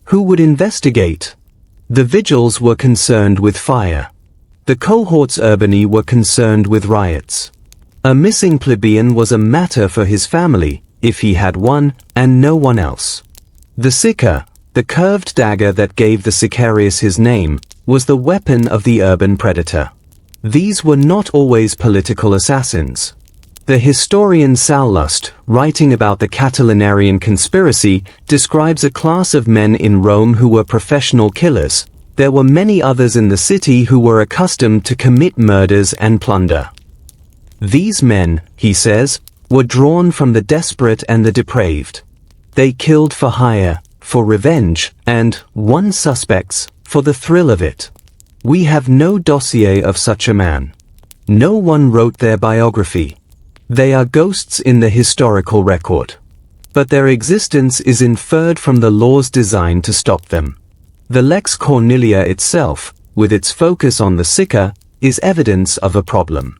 Speaker 1: Who would investigate? The vigils were concerned with fire. The cohorts urbani were concerned with riots. A missing plebeian was a matter for his family, if he had one, and no one else. The sica, the curved dagger that gave the sicarius his name, was the weapon of the urban predator. These were not always political assassins. The historian Sallust, writing about the Catilinarian conspiracy, describes a class of men in Rome who were professional killers. There were many others in the city who were accustomed to commit murders and plunder. These men, he says, were drawn from the desperate and the depraved. They killed for hire, for revenge, and, one suspects, for the thrill of it. We have no dossier of such a man. No one wrote their biography. They are ghosts in the historical record. But their existence is inferred from the laws designed to stop them. The Lex Cornelia itself, with its focus on the sica, is evidence of a problem.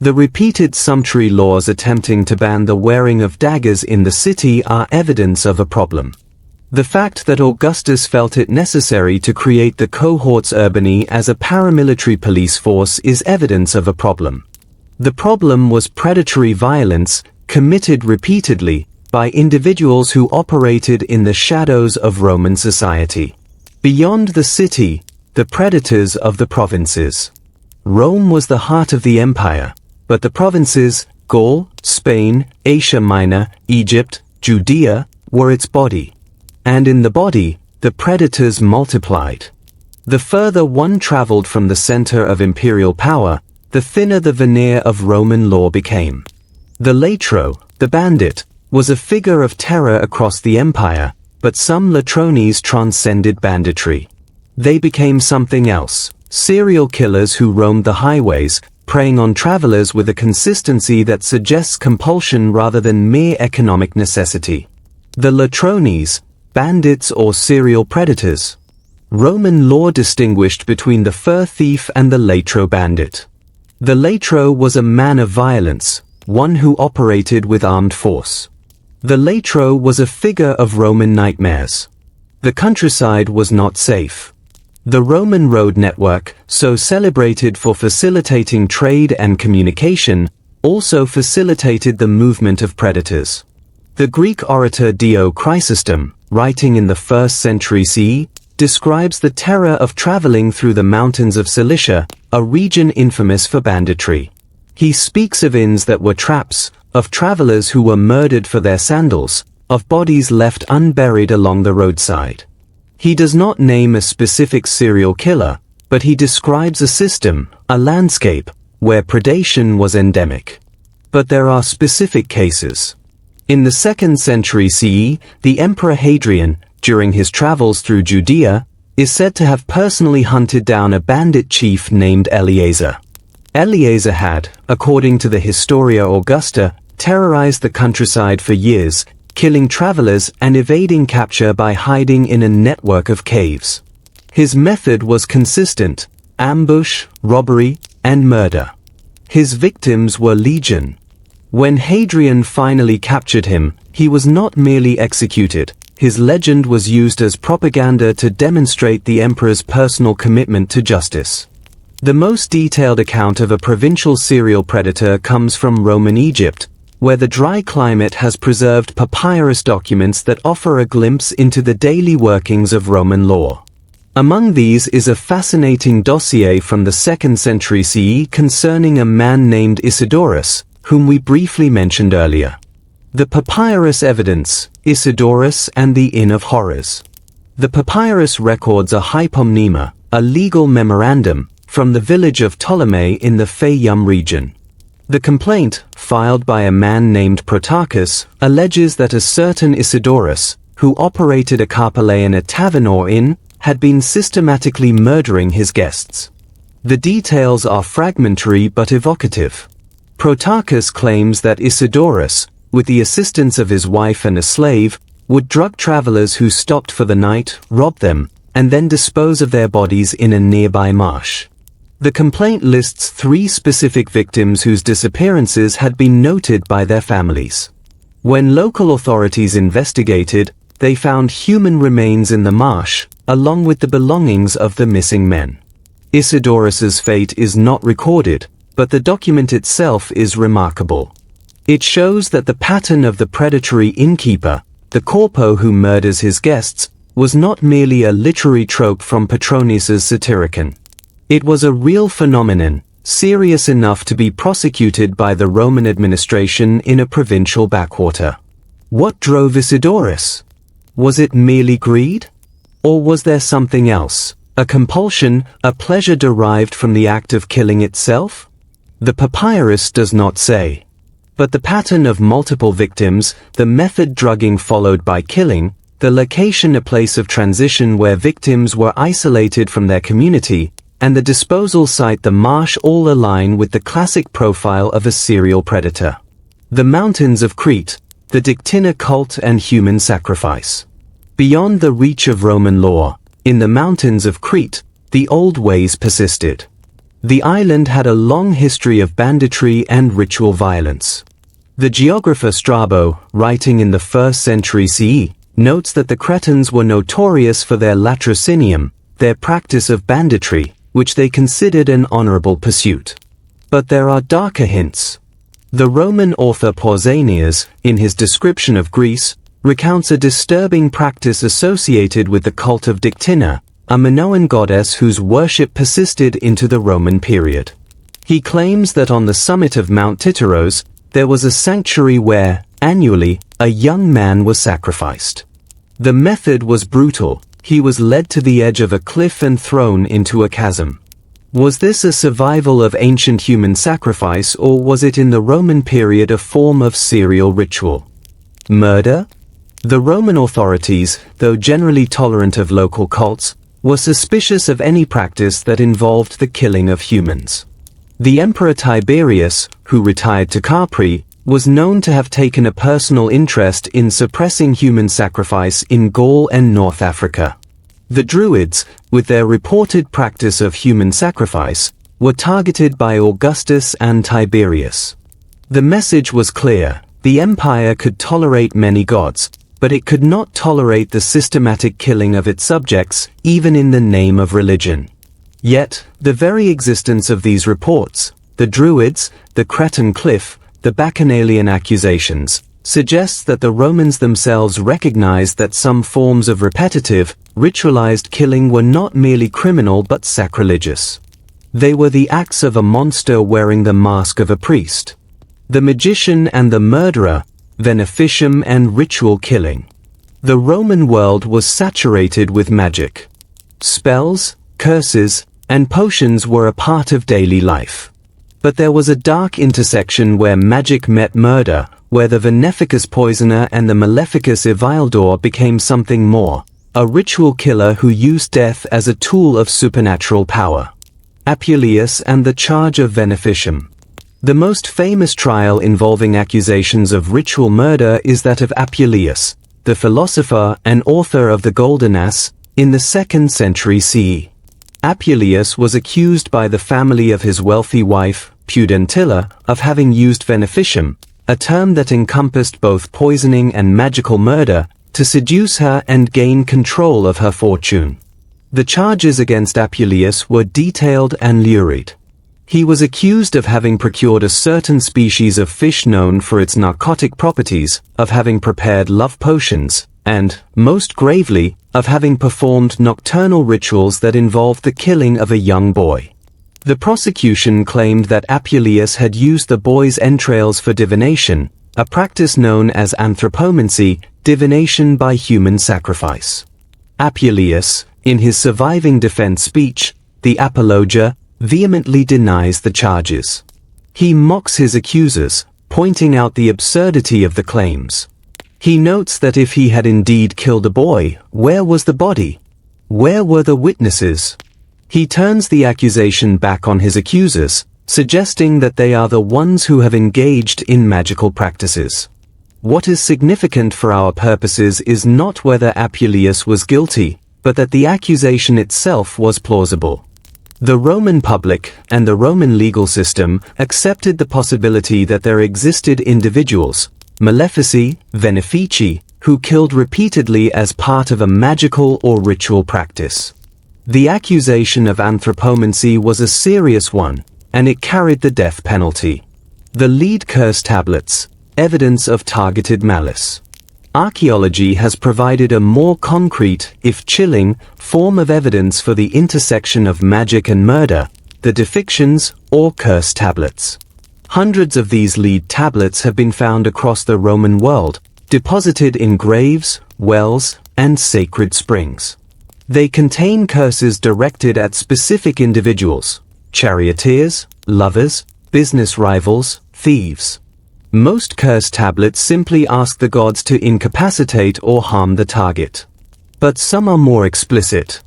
Speaker 1: The repeated sumptuary laws attempting to ban the wearing of daggers in the city are evidence of a problem. The fact that Augustus felt it necessary to create the cohorts urbani as a paramilitary police force is evidence of a problem. The problem was predatory violence, committed repeatedly, by individuals who operated in the shadows of Roman society. Beyond the city, the predators of the provinces. Rome was the heart of the empire, but the provinces, Gaul, Spain, Asia Minor, Egypt, Judea, were its body. And in the body, the predators multiplied. The further one traveled from the center of imperial power, the thinner the veneer of Roman law became. The latro, the bandit, was a figure of terror across the empire, but some latrones transcended banditry. They became something else, serial killers who roamed the highways, preying on travelers with a consistency that suggests compulsion rather than mere economic necessity. The latrones, bandits or serial predators. Roman law distinguished between the fur thief and the latro bandit. The latro was a man of violence, one who operated with armed force. The latro was a figure of Roman nightmares. The countryside was not safe. The Roman road network, so celebrated for facilitating trade and communication, also facilitated the movement of predators. The Greek orator Dio Chrysostom, writing in the 1st century CE, describes the terror of traveling through the mountains of Cilicia, a region infamous for banditry. He speaks of inns that were traps, of travelers who were murdered for their sandals, of bodies left unburied along the roadside. He does not name a specific serial killer, but he describes a system, a landscape, where predation was endemic. But there are specific cases. In the 2nd century CE, the Emperor Hadrian, during his travels through Judea, is said to have personally hunted down a bandit chief named Eleazar. Eleazar had, according to the Historia Augusta, terrorized the countryside for years, killing travelers and evading capture by hiding in a network of caves. His method was consistent: ambush, robbery, and murder. His victims were legion. When Hadrian finally captured him, he was not merely executed. His legend was used as propaganda to demonstrate the emperor's personal commitment to justice. The most detailed account of a provincial serial predator comes from Roman Egypt, where the dry climate has preserved papyrus documents that offer a glimpse into the daily workings of Roman law. Among these is a fascinating dossier from the 2nd century CE concerning a man named Isidorus, whom we briefly mentioned earlier. The papyrus evidence, Isidorus and the Inn of Horrors. The papyrus records a hypomnema, a legal memorandum, from the village of Ptolemy in the Fayum region. The complaint, filed by a man named Protarchus, alleges that a certain Isidorus, who operated a carpalaeon, a tavern or inn, had been systematically murdering his guests. The details are fragmentary but evocative. Protarchus claims that Isidorus, with the assistance of his wife and a slave, would drug travelers who stopped for the night, rob them, and then dispose of their bodies in a nearby marsh. The complaint lists 3 specific victims whose disappearances had been noted by their families. When local authorities investigated, they found human remains in the marsh, along with the belongings of the missing men. Isidorus's fate is not recorded, but the document itself is remarkable. It shows that the pattern of the predatory innkeeper, the corpo who murders his guests, was not merely a literary trope from Petronius's Satyricon. It was a real phenomenon, serious enough to be prosecuted by the Roman administration in a provincial backwater. What drove Isidorus? Was it merely greed? Or was there something else, a compulsion, a pleasure derived from the act of killing itself? The papyrus does not say. But the pattern of multiple victims, the method drugging followed by killing, the location a place of transition where victims were isolated from their community, and the disposal site the marsh all align with the classic profile of a serial predator. The mountains of Crete, the Dictina cult and human sacrifice. Beyond the reach of Roman law, in the mountains of Crete, the old ways persisted. The island had a long history of banditry and ritual violence. The geographer Strabo, writing in the 1st century CE, notes that the Cretans were notorious for their latrocinium, their practice of banditry, which they considered an honorable pursuit. But there are darker hints. The Roman author Pausanias, in his description of Greece, recounts a disturbing practice associated with the cult of Dictina, a Minoan goddess whose worship persisted into the Roman period. He claims that on the summit of Mount Titaros, there was a sanctuary where, annually, a young man was sacrificed. The method was brutal. He was led to the edge of a cliff and thrown into a chasm. Was this a survival of ancient human sacrifice, or was it in the Roman period a form of serial ritual? Murder? The Roman authorities, though generally tolerant of local cults, were suspicious of any practice that involved the killing of humans. The Emperor Tiberius, who retired to Capri, was known to have taken a personal interest in suppressing human sacrifice in Gaul and North Africa. The Druids, with their reported practice of human sacrifice, were targeted by Augustus and Tiberius. The message was clear: the empire could tolerate many gods, but it could not tolerate the systematic killing of its subjects, even in the name of religion. Yet, the very existence of these reports, the Druids, the Cretan cliff, the Bacchanalian accusations, suggests that the Romans themselves recognized that some forms of repetitive, ritualized killing were not merely criminal but sacrilegious. They were the acts of a monster wearing the mask of a priest. The magician and the murderer, beneficium and ritual killing. The Roman world was saturated with magic. Spells, curses, and potions were a part of daily life. But there was a dark intersection where magic met murder, where the beneficus poisoner and the maleficus evildor became something more, a ritual killer who used death as a tool of supernatural power. Apuleius and the charge of beneficium. The most famous trial involving accusations of ritual murder is that of Apuleius, the philosopher and author of the Golden Ass, in the 2nd century CE. Apuleius was accused by the family of his wealthy wife, Pudentilla, of having used beneficium, a term that encompassed both poisoning and magical murder, to seduce her and gain control of her fortune. The charges against Apuleius were detailed and lurid. He was accused of having procured a certain species of fish known for its narcotic properties, of having prepared love potions, and, most gravely, of having performed nocturnal rituals that involved the killing of a young boy. The prosecution claimed that Apuleius had used the boy's entrails for divination, a practice known as anthropomancy, divination by human sacrifice. Apuleius, in his surviving defense speech, the Apologia, vehemently denies the charges. He mocks his accusers, pointing out the absurdity of the claims. He notes that if he had indeed killed a boy, where was the body? Where were the witnesses? He turns the accusation back on his accusers, suggesting that they are the ones who have engaged in magical practices. What is significant for our purposes is not whether Apuleius was guilty, but that the accusation itself was plausible. The Roman public and the Roman legal system accepted the possibility that there existed individuals, malefici, benefici, who killed repeatedly as part of a magical or ritual practice. The accusation of anthropomancy was a serious one, and it carried the death penalty. The lead curse tablets, evidence of targeted malice. Archaeology has provided a more concrete, if chilling, form of evidence for the intersection of magic and murder, the depictions, or curse tablets. Hundreds of these lead tablets have been found across the Roman world, deposited in graves, wells, and sacred springs. They contain curses directed at specific individuals, charioteers, lovers, business rivals, thieves. Most curse tablets simply ask the gods to incapacitate or harm the target. But some are more explicit.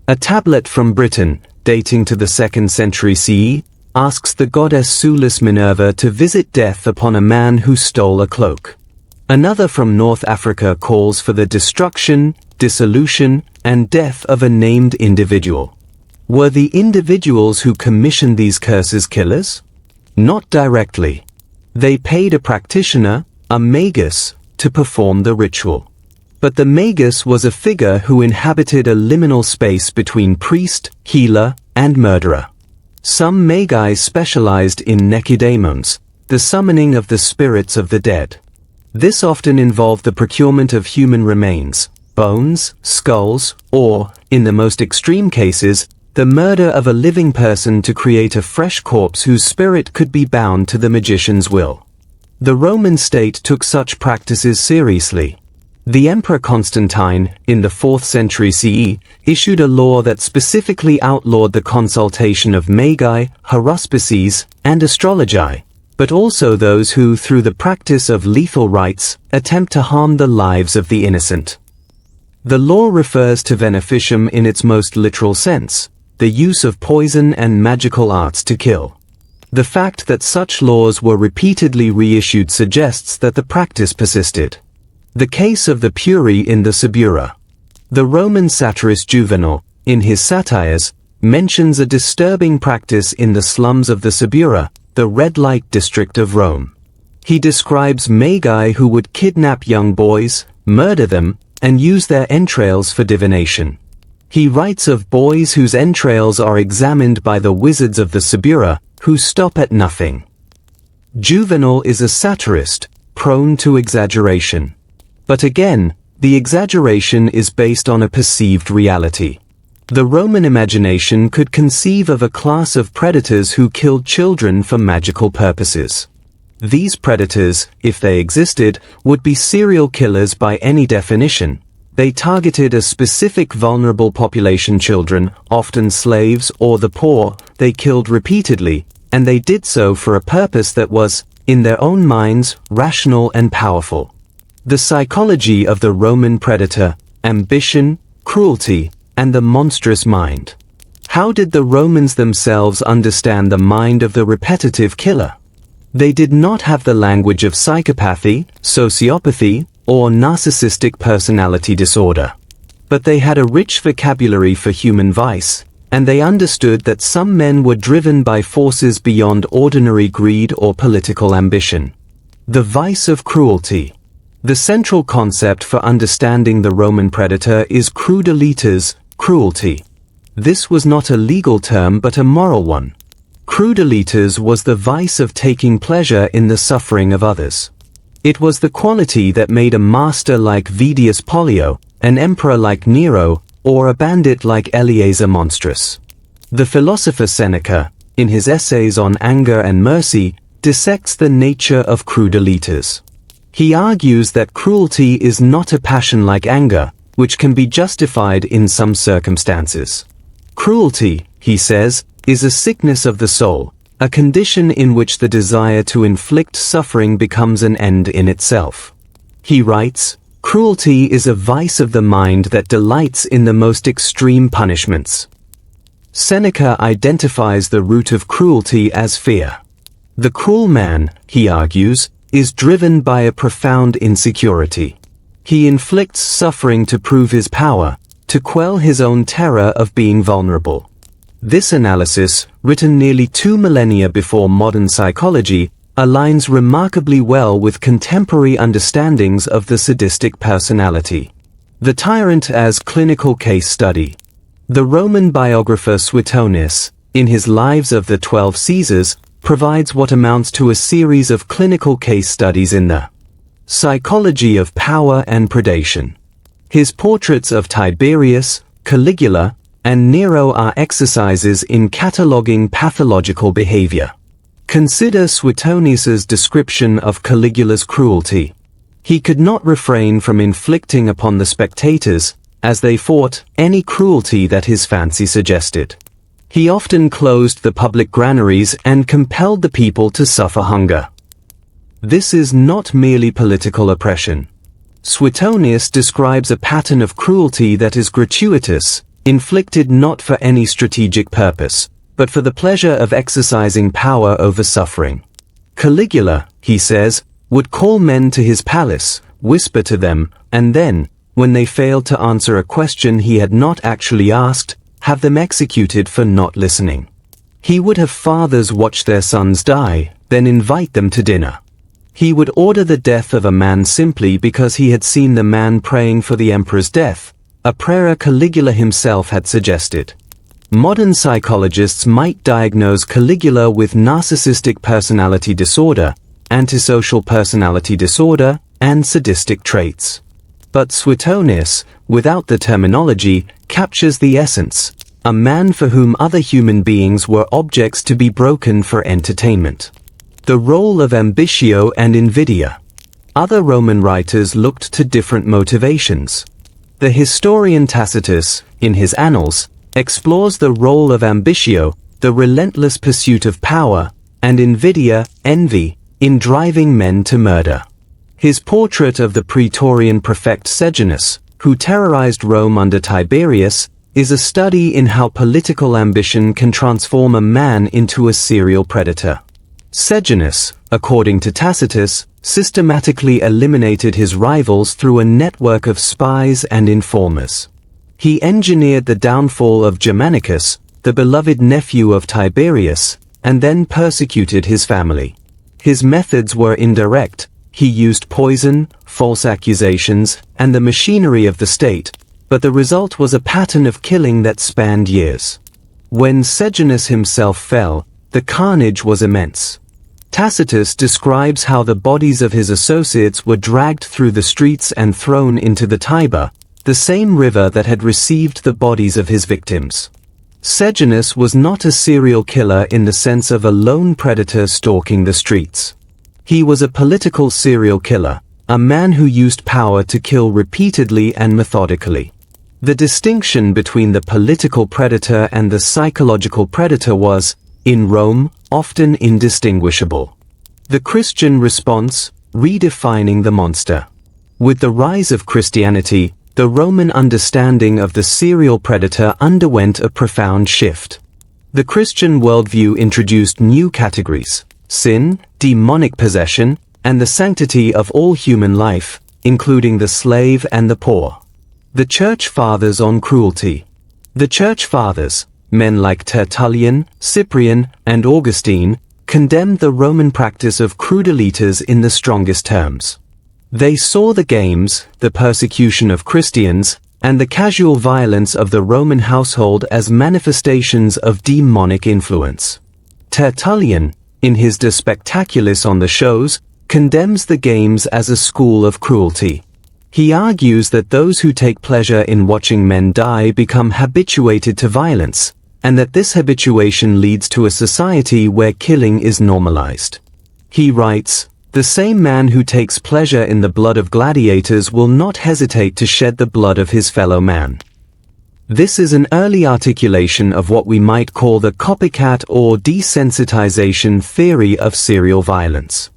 Speaker 1: A tablet from Britain, dating to the 2nd century CE, asks the goddess Sulis Minerva to visit death upon a man who stole a cloak. Another from North Africa calls for the destruction, dissolution, and death of a named individual. Were the individuals who commissioned these curses killers? Not directly. They paid a practitioner, a magus, to perform the ritual. But the magus was a figure who inhabited a liminal space between priest, healer, and murderer. Some magi specialized in nekidaemons, the summoning of the spirits of the dead. This often involved the procurement of human remains, bones, skulls, or, in the most extreme cases, the murder of a living person to create a fresh corpse whose spirit could be bound to the magician's will. The Roman state took such practices seriously. The Emperor Constantine, in the 4th century CE, issued a law that specifically outlawed the consultation of magi, haruspices, and astrologi, but also those who, through the practice of lethal rites, attempt to harm the lives of the innocent. The law refers to beneficium in its most literal sense, the use of poison and magical arts to kill. The fact that such laws were repeatedly reissued suggests that the practice persisted. The case of the Puri in the Subura. The Roman satirist Juvenal, in his satires, mentions a disturbing practice in the slums of the Subura, the red light district of Rome. He describes magi who would kidnap young boys, murder them, and use their entrails for divination. He writes of boys whose entrails are examined by the wizards of the Subura, who stop at nothing. Juvenal is a satirist, prone to exaggeration. But again, the exaggeration is based on a perceived reality. The Roman imagination could conceive of a class of predators who killed children for magical purposes. These predators, if they existed, would be serial killers by any definition. They targeted a specific vulnerable population: children, often slaves, or the poor. They killed repeatedly, and they did so for a purpose that was, in their own minds, rational and powerful. The psychology of the Roman predator: ambition, cruelty, and the monstrous mind. How did the Romans themselves understand the mind of the repetitive killer? They did not have the language of psychopathy, sociopathy, or narcissistic personality disorder. But they had a rich vocabulary for human vice, and they understood that some men were driven by forces beyond ordinary greed or political ambition. The vice of cruelty. The central concept for understanding the Roman predator is crudelitas, cruelty. This was not a legal term but a moral one. Crudelitas was the vice of taking pleasure in the suffering of others. It was the quality that made a master like Vedius Pollio, an emperor like Nero, or a bandit like Eleazar monstrous. The philosopher Seneca, in his essays on anger and mercy, dissects the nature of crudelitas. He argues that cruelty is not a passion like anger, which can be justified in some circumstances. Cruelty, he says, is a sickness of the soul, a condition in which the desire to inflict suffering becomes an end in itself. He writes, "Cruelty is a vice of the mind that delights in the most extreme punishments." Seneca identifies the root of cruelty as fear. The cruel man, he argues, is driven by a profound insecurity. He inflicts suffering to prove his power, to quell his own terror of being vulnerable. This analysis, written nearly 2 millennia before modern psychology, aligns remarkably well with contemporary understandings of the sadistic personality. The tyrant as clinical case study. The Roman biographer Suetonius, in his Lives of the 12 Caesars, provides what amounts to a series of clinical case studies in the psychology of power and predation. His portraits of Tiberius, Caligula, and Nero are exercises in cataloging pathological behavior. Consider Suetonius's description of Caligula's cruelty. He could not refrain from inflicting upon the spectators, as they fought, any cruelty that his fancy suggested. He often closed the public granaries and compelled the people to suffer hunger. This is not merely political oppression. Suetonius describes a pattern of cruelty that is gratuitous, inflicted not for any strategic purpose, but for the pleasure of exercising power over suffering. Caligula, he says, would call men to his palace, whisper to them, and then, when they failed to answer a question he had not actually asked, have them executed for not listening. He would have fathers watch their sons die, then invite them to dinner. He would order the death of a man simply because he had seen the man praying for the emperor's death, a prayer Caligula himself had suggested. Modern psychologists might diagnose Caligula with narcissistic personality disorder, antisocial personality disorder, and sadistic traits. But Suetonius, without the terminology, captures the essence: a man for whom other human beings were objects to be broken for entertainment. The role of ambitio and invidia. Other Roman writers looked to different motivations. The historian Tacitus, in his Annals, explores the role of ambitio, the relentless pursuit of power, and invidia, envy, in driving men to murder. His portrait of the Praetorian prefect Sejanus, who terrorized Rome under Tiberius, is a study in how political ambition can transform a man into a serial predator. Sejanus, according to Tacitus, systematically eliminated his rivals through a network of spies and informers. He engineered the downfall of Germanicus, the beloved nephew of Tiberius, and then persecuted his family. His methods were indirect. He used poison, false accusations, and the machinery of the state, but the result was a pattern of killing that spanned years. When Sejanus himself fell, the carnage was immense. Tacitus describes how the bodies of his associates were dragged through the streets and thrown into the Tiber, the same river that had received the bodies of his victims. Sejanus was not a serial killer in the sense of a lone predator stalking the streets. He was a political serial killer, a man who used power to kill repeatedly and methodically. The distinction between the political predator and the psychological predator was, in Rome, often indistinguishable. The Christian response, redefining the monster. With the rise of Christianity, the Roman understanding of the serial predator underwent a profound shift. The Christian worldview introduced new categories: sin, demonic possession, and the sanctity of all human life, including the slave and the poor. The Church Fathers on cruelty. The Church Fathers, men like Tertullian, Cyprian, and Augustine, condemned the Roman practice of gladiators in the strongest terms. They saw the games, the persecution of Christians, and the casual violence of the Roman household as manifestations of demonic influence. Tertullian, in his De Spectaculis on the shows, condemns the games as a school of cruelty. He argues that those who take pleasure in watching men die become habituated to violence, and that this habituation leads to a society where killing is normalized. He writes, "The same man who takes pleasure in the blood of gladiators will not hesitate to shed the blood of his fellow man." This is an early articulation of what we might call the copycat or desensitization theory of serial violence.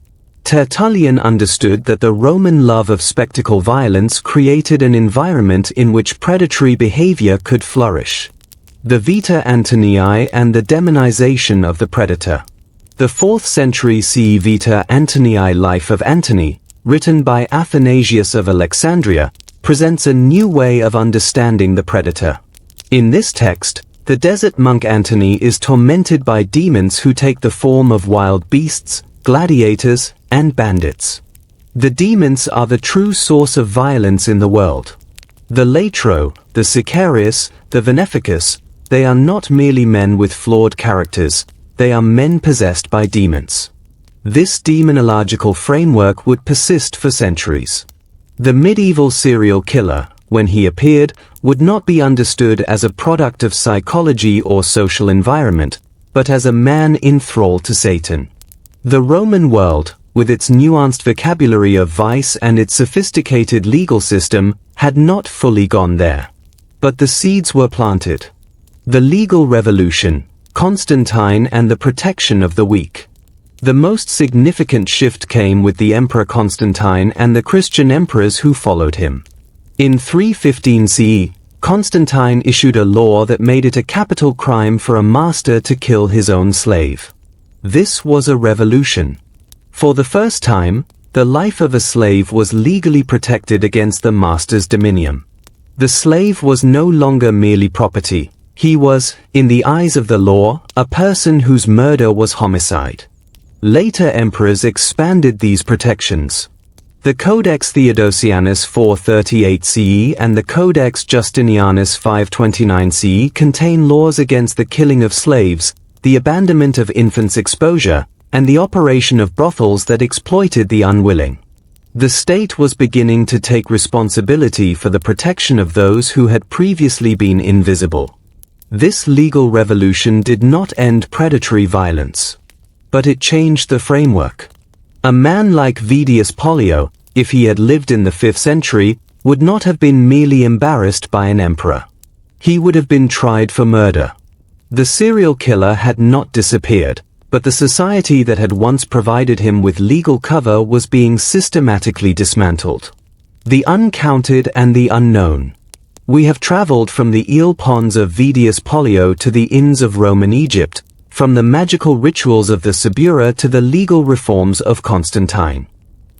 Speaker 1: Tertullian understood that the Roman love of spectacle violence created an environment in which predatory behavior could flourish. The Vita Antonii and the demonization of the predator. The 4th century CE Vita Antonii Life of Antony, written by Athanasius of Alexandria, presents a new way of understanding the predator. In this text, the desert monk Antony is tormented by demons who take the form of wild beasts, gladiators, and bandits. The demons are the true source of violence in the world. The Latro, the Sicarius, the Veneficus, they are not merely men with flawed characters, they are men possessed by demons. This demonological framework would persist for centuries. The medieval serial killer, when he appeared, would not be understood as a product of psychology or social environment, but as a man in thrall to Satan. The Roman world, with its nuanced vocabulary of vice and its sophisticated legal system, had not fully gone there. But the seeds were planted. The legal revolution, Constantine and the protection of the weak. The most significant shift came with the Emperor Constantine and the Christian emperors who followed him. In 315 CE, Constantine issued a law that made it a capital crime for a master to kill his own slave. This was a revolution. For the first time, the life of a slave was legally protected against the master's dominion. The slave was no longer merely property. He was, in the eyes of the law, a person whose murder was homicide. Later emperors expanded these protections. The Codex Theodosianus 438 CE and the Codex Justinianus 529 CE contain laws against the killing of slaves, the abandonment of infants' exposure, and the operation of brothels that exploited the unwilling. The state was beginning to take responsibility for the protection of those who had previously been invisible. This legal revolution did not end predatory violence. But it changed the framework. A man like Vedius Pollio, if he had lived in the 5th century, would not have been merely embarrassed by an emperor. He would have been tried for murder. The serial killer had not disappeared, but the society that had once provided him with legal cover was being systematically dismantled. The uncounted and the unknown. We have traveled from the eel ponds of Vedius Pollio to the inns of Roman Egypt, from the magical rituals of the Subura to the legal reforms of Constantine.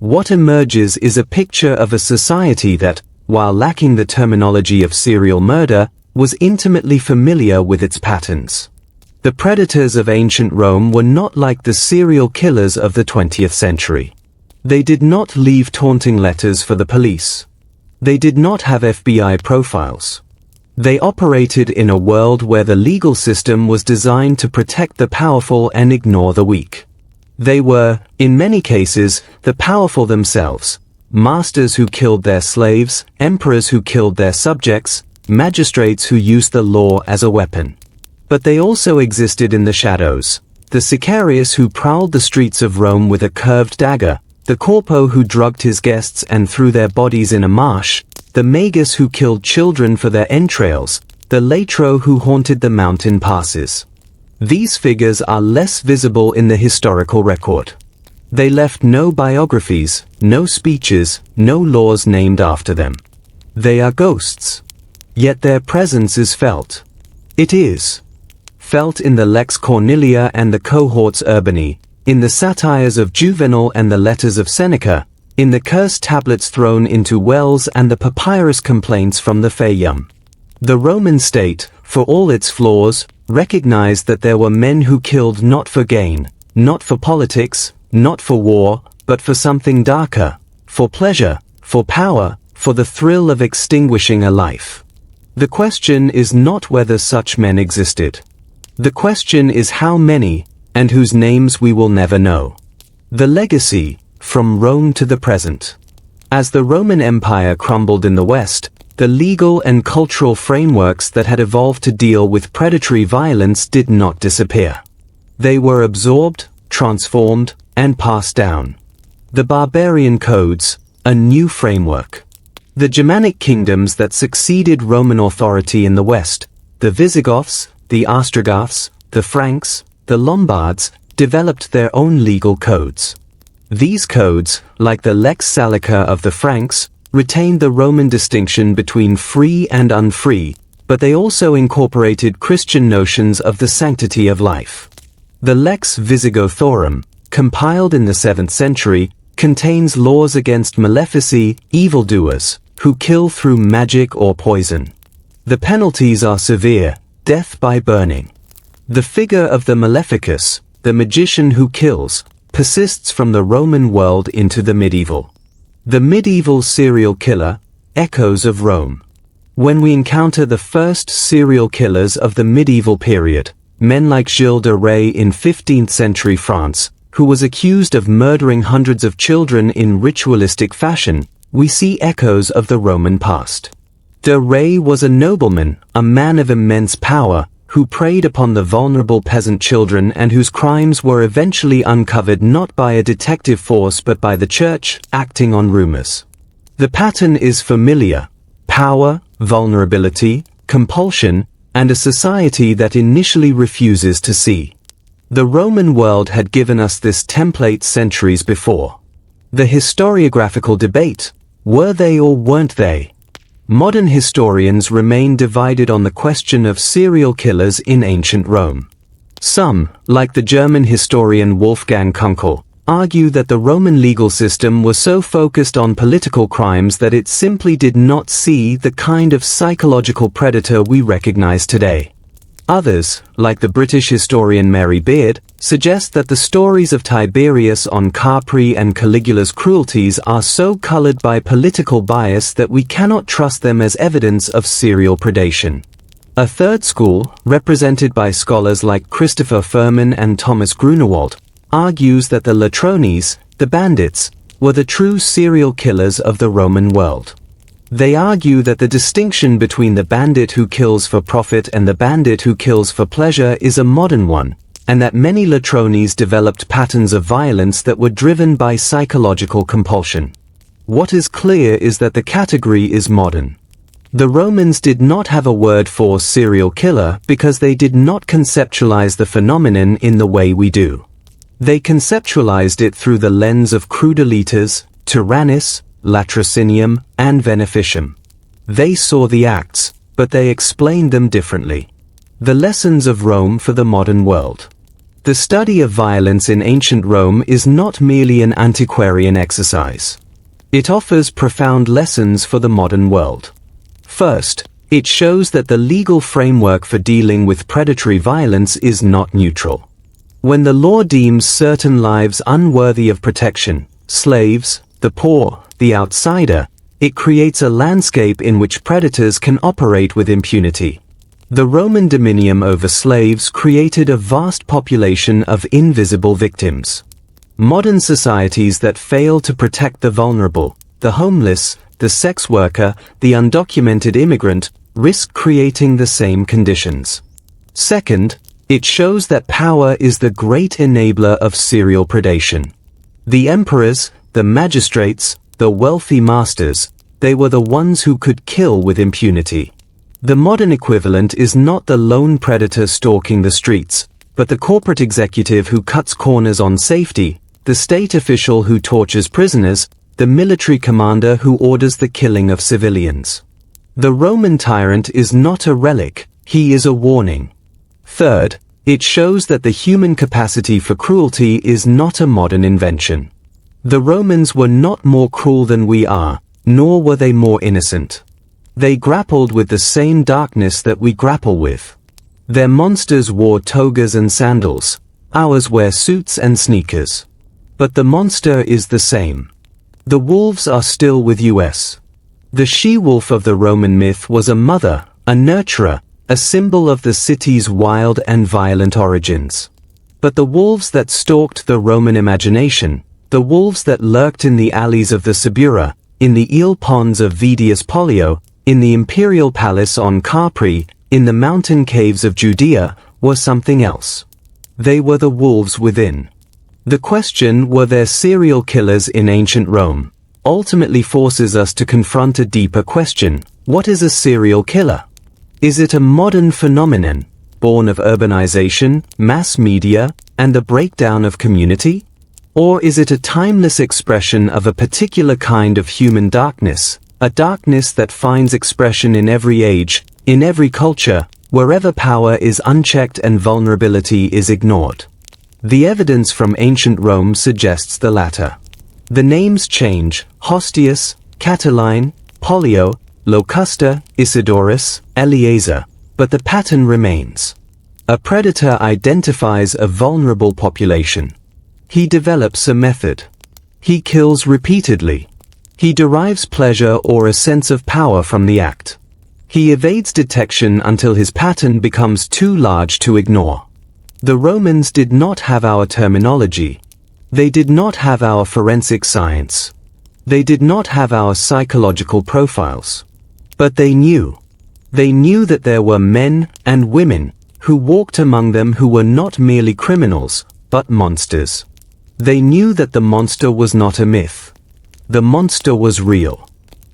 Speaker 1: What emerges is a picture of a society that, while lacking the terminology of serial murder, was intimately familiar with its patterns. The predators of ancient Rome were not like the serial killers of the 20th century. They did not leave taunting letters for the police. They did not have FBI profiles. They operated in a world where the legal system was designed to protect the powerful and ignore the weak. They were, in many cases, the powerful themselves, masters who killed their slaves, emperors who killed their subjects, magistrates who used the law as a weapon. But they also existed in the shadows, the Sicarius who prowled the streets of Rome with a curved dagger, the Corpo who drugged his guests and threw their bodies in a marsh, the Magus who killed children for their entrails, the Latro who haunted the mountain passes. These figures are less visible in the historical record. They left no biographies, no speeches, no laws named after them. They are ghosts. Yet their presence is felt. It is felt in the Lex Cornelia and the Cohorts Urbani, in the satires of Juvenal and the letters of Seneca, in the cursed tablets thrown into wells and the papyrus complaints from the Fayum. The Roman state, for all its flaws, recognized that there were men who killed not for gain, not for politics, not for war, but for something darker, for pleasure, for power, for the thrill of extinguishing a life. The question is not whether such men existed. The question is how many, and whose names we will never know. The legacy, from Rome to the present. As the Roman Empire crumbled in the West, the legal and cultural frameworks that had evolved to deal with predatory violence did not disappear. They were absorbed, transformed, and passed down. The barbarian codes, a new framework. The Germanic kingdoms that succeeded Roman authority in the West, the Visigoths, the Ostrogoths, the Franks, the Lombards, developed their own legal codes. These codes, like the Lex Salica of the Franks, retained the Roman distinction between free and unfree, but they also incorporated Christian notions of the sanctity of life. The Lex Visigothorum, compiled in the 7th century, contains laws against malefici, evildoers, who kill through magic or poison. The penalties are severe, death by burning. The figure of the maleficus, the magician who kills, persists from the Roman world into the medieval. The medieval serial killer, echoes of Rome. When we encounter the first serial killers of the medieval period, men like Gilles de Rais in 15th century France, who was accused of murdering hundreds of children in ritualistic fashion, we see echoes of the Roman past. De Rais was a nobleman, a man of immense power, who preyed upon the vulnerable peasant children and whose crimes were eventually uncovered not by a detective force but by the church, acting on rumors. The pattern is familiar: power, vulnerability, compulsion, and a society that initially refuses to see. The Roman world had given us this template centuries before. The historiographical debate: were they or weren't they? Modern historians remain divided on the question of serial killers in ancient Rome. Some, like the German historian Wolfgang Kunkel, argue that the Roman legal system was so focused on political crimes that it simply did not see the kind of psychological predator we recognize today. Others, like the British historian Mary Beard, suggest that the stories of Tiberius on Capri and Caligula's cruelties are so colored by political bias that we cannot trust them as evidence of serial predation. A third school, represented by scholars like Christopher Furman and Thomas Grunewald, argues that the Latrones, the bandits, were the true serial killers of the Roman world. They argue that the distinction between the bandit who kills for profit and the bandit who kills for pleasure is a modern one, and that many Latrones developed patterns of violence that were driven by psychological compulsion. What is clear is that the category is modern. The Romans did not have a word for serial killer because they did not conceptualize the phenomenon in the way we do. They conceptualized it through the lens of crudelitas, tyrannis, latrocinium, and veneficium. They saw the acts, but they explained them differently. The lessons of Rome for the modern world. The study of violence in ancient Rome is not merely an antiquarian exercise. It offers profound lessons for the modern world. First, it shows that the legal framework for dealing with predatory violence is not neutral. When the law deems certain lives unworthy of protection, slaves, the poor, the outsider, it creates a landscape in which predators can operate with impunity. The Roman dominion over slaves created a vast population of invisible victims. Modern societies that fail to protect the vulnerable, the homeless, the sex worker, the undocumented immigrant, risk creating the same conditions. Second, It shows that power is the great enabler of serial predation. The emperors, the magistrates, the wealthy masters, they were the ones who could kill with impunity. The modern equivalent is not the lone predator stalking the streets, but the corporate executive who cuts corners on safety, the state official who tortures prisoners, the military commander who orders the killing of civilians. The Roman tyrant is not a relic, he is a warning. Third, it shows that the human capacity for cruelty is not a modern invention. The Romans were not more cruel than we are, nor were they more innocent. They grappled with the same darkness that we grapple with. Their monsters wore togas and sandals, ours wear suits and sneakers. But the monster is the same. The wolves are still with us. The she-wolf of the Roman myth was a mother, a nurturer, a symbol of the city's wild and violent origins. But the wolves that stalked the Roman imagination, the wolves that lurked in the alleys of the Subura, in the eel ponds of Vedius Pollio, in the imperial palace on Capri, in the mountain caves of Judea, were something else. They were the wolves within. The question, were there serial killers in ancient Rome, ultimately forces us to confront a deeper question. What is a serial killer? Is it a modern phenomenon, born of urbanization, mass media, and the breakdown of community? Or is it a timeless expression of a particular kind of human darkness, a darkness that finds expression in every age, in every culture, wherever power is unchecked and vulnerability is ignored? The evidence from ancient Rome suggests the latter. The names change: Hostius, Catiline, Pollio, Locusta, Isidorus, Eleazar, but the pattern remains. A predator identifies a vulnerable population. He develops a method. He kills repeatedly. He derives pleasure or a sense of power from the act. He evades detection until his pattern becomes too large to ignore. The Romans did not have our terminology. They did not have our forensic science. They did not have our psychological profiles. But they knew. They knew that there were men and women who walked among them who were not merely criminals, but monsters. They knew that the monster was not a myth. The monster was real.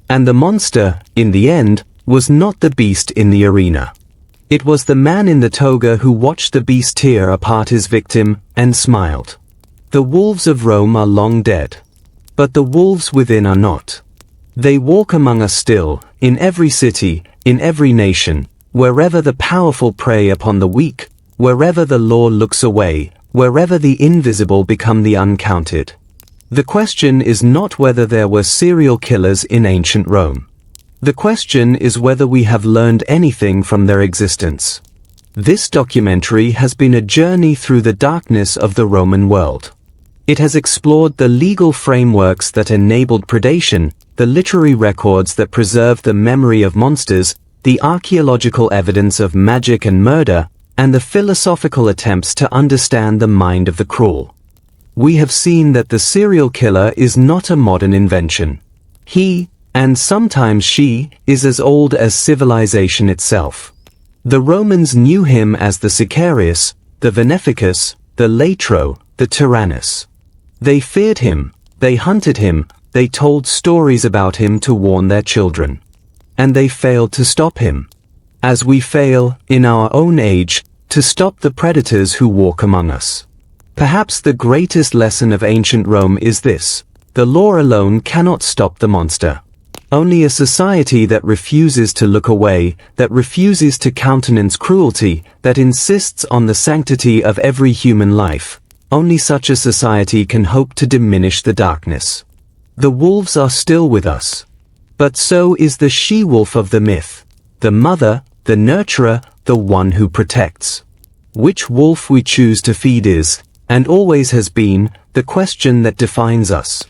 Speaker 1: And the monster, in the end, was not the beast in the arena. It was the man in the toga who watched the beast tear apart his victim and smiled. The wolves of Rome are long dead. But the wolves within are not. They walk among us still, in every city, in every nation, wherever the powerful prey upon the weak, wherever the law looks away, wherever the invisible become the uncounted. The question is not whether there were serial killers in ancient Rome. The question is whether we have learned anything from their existence. This documentary has been a journey through the darkness of the Roman world. It has explored the legal frameworks that enabled predation, the literary records that preserved the memory of monsters, the archaeological evidence of magic and murder, and the philosophical attempts to understand the mind of the cruel. We have seen that the serial killer is not a modern invention. He, and sometimes she, is as old as civilization itself. The Romans knew him as the Sicarius, the Veneficus, the Latro, the Tyrannus. They feared him, they hunted him, they told stories about him to warn their children. And they failed to stop him. As we fail, in our own age, to stop the predators who walk among us. Perhaps the greatest lesson of ancient Rome is this: the law alone cannot stop the monster. Only a society that refuses to look away, that refuses to countenance cruelty, that insists on the sanctity of every human life, only such a society can hope to diminish the darkness. The wolves are still with us. But so is the she-wolf of the myth, the mother, the nurturer, the one who protects. Which wolf we choose to feed is, and always has been, the question that defines us.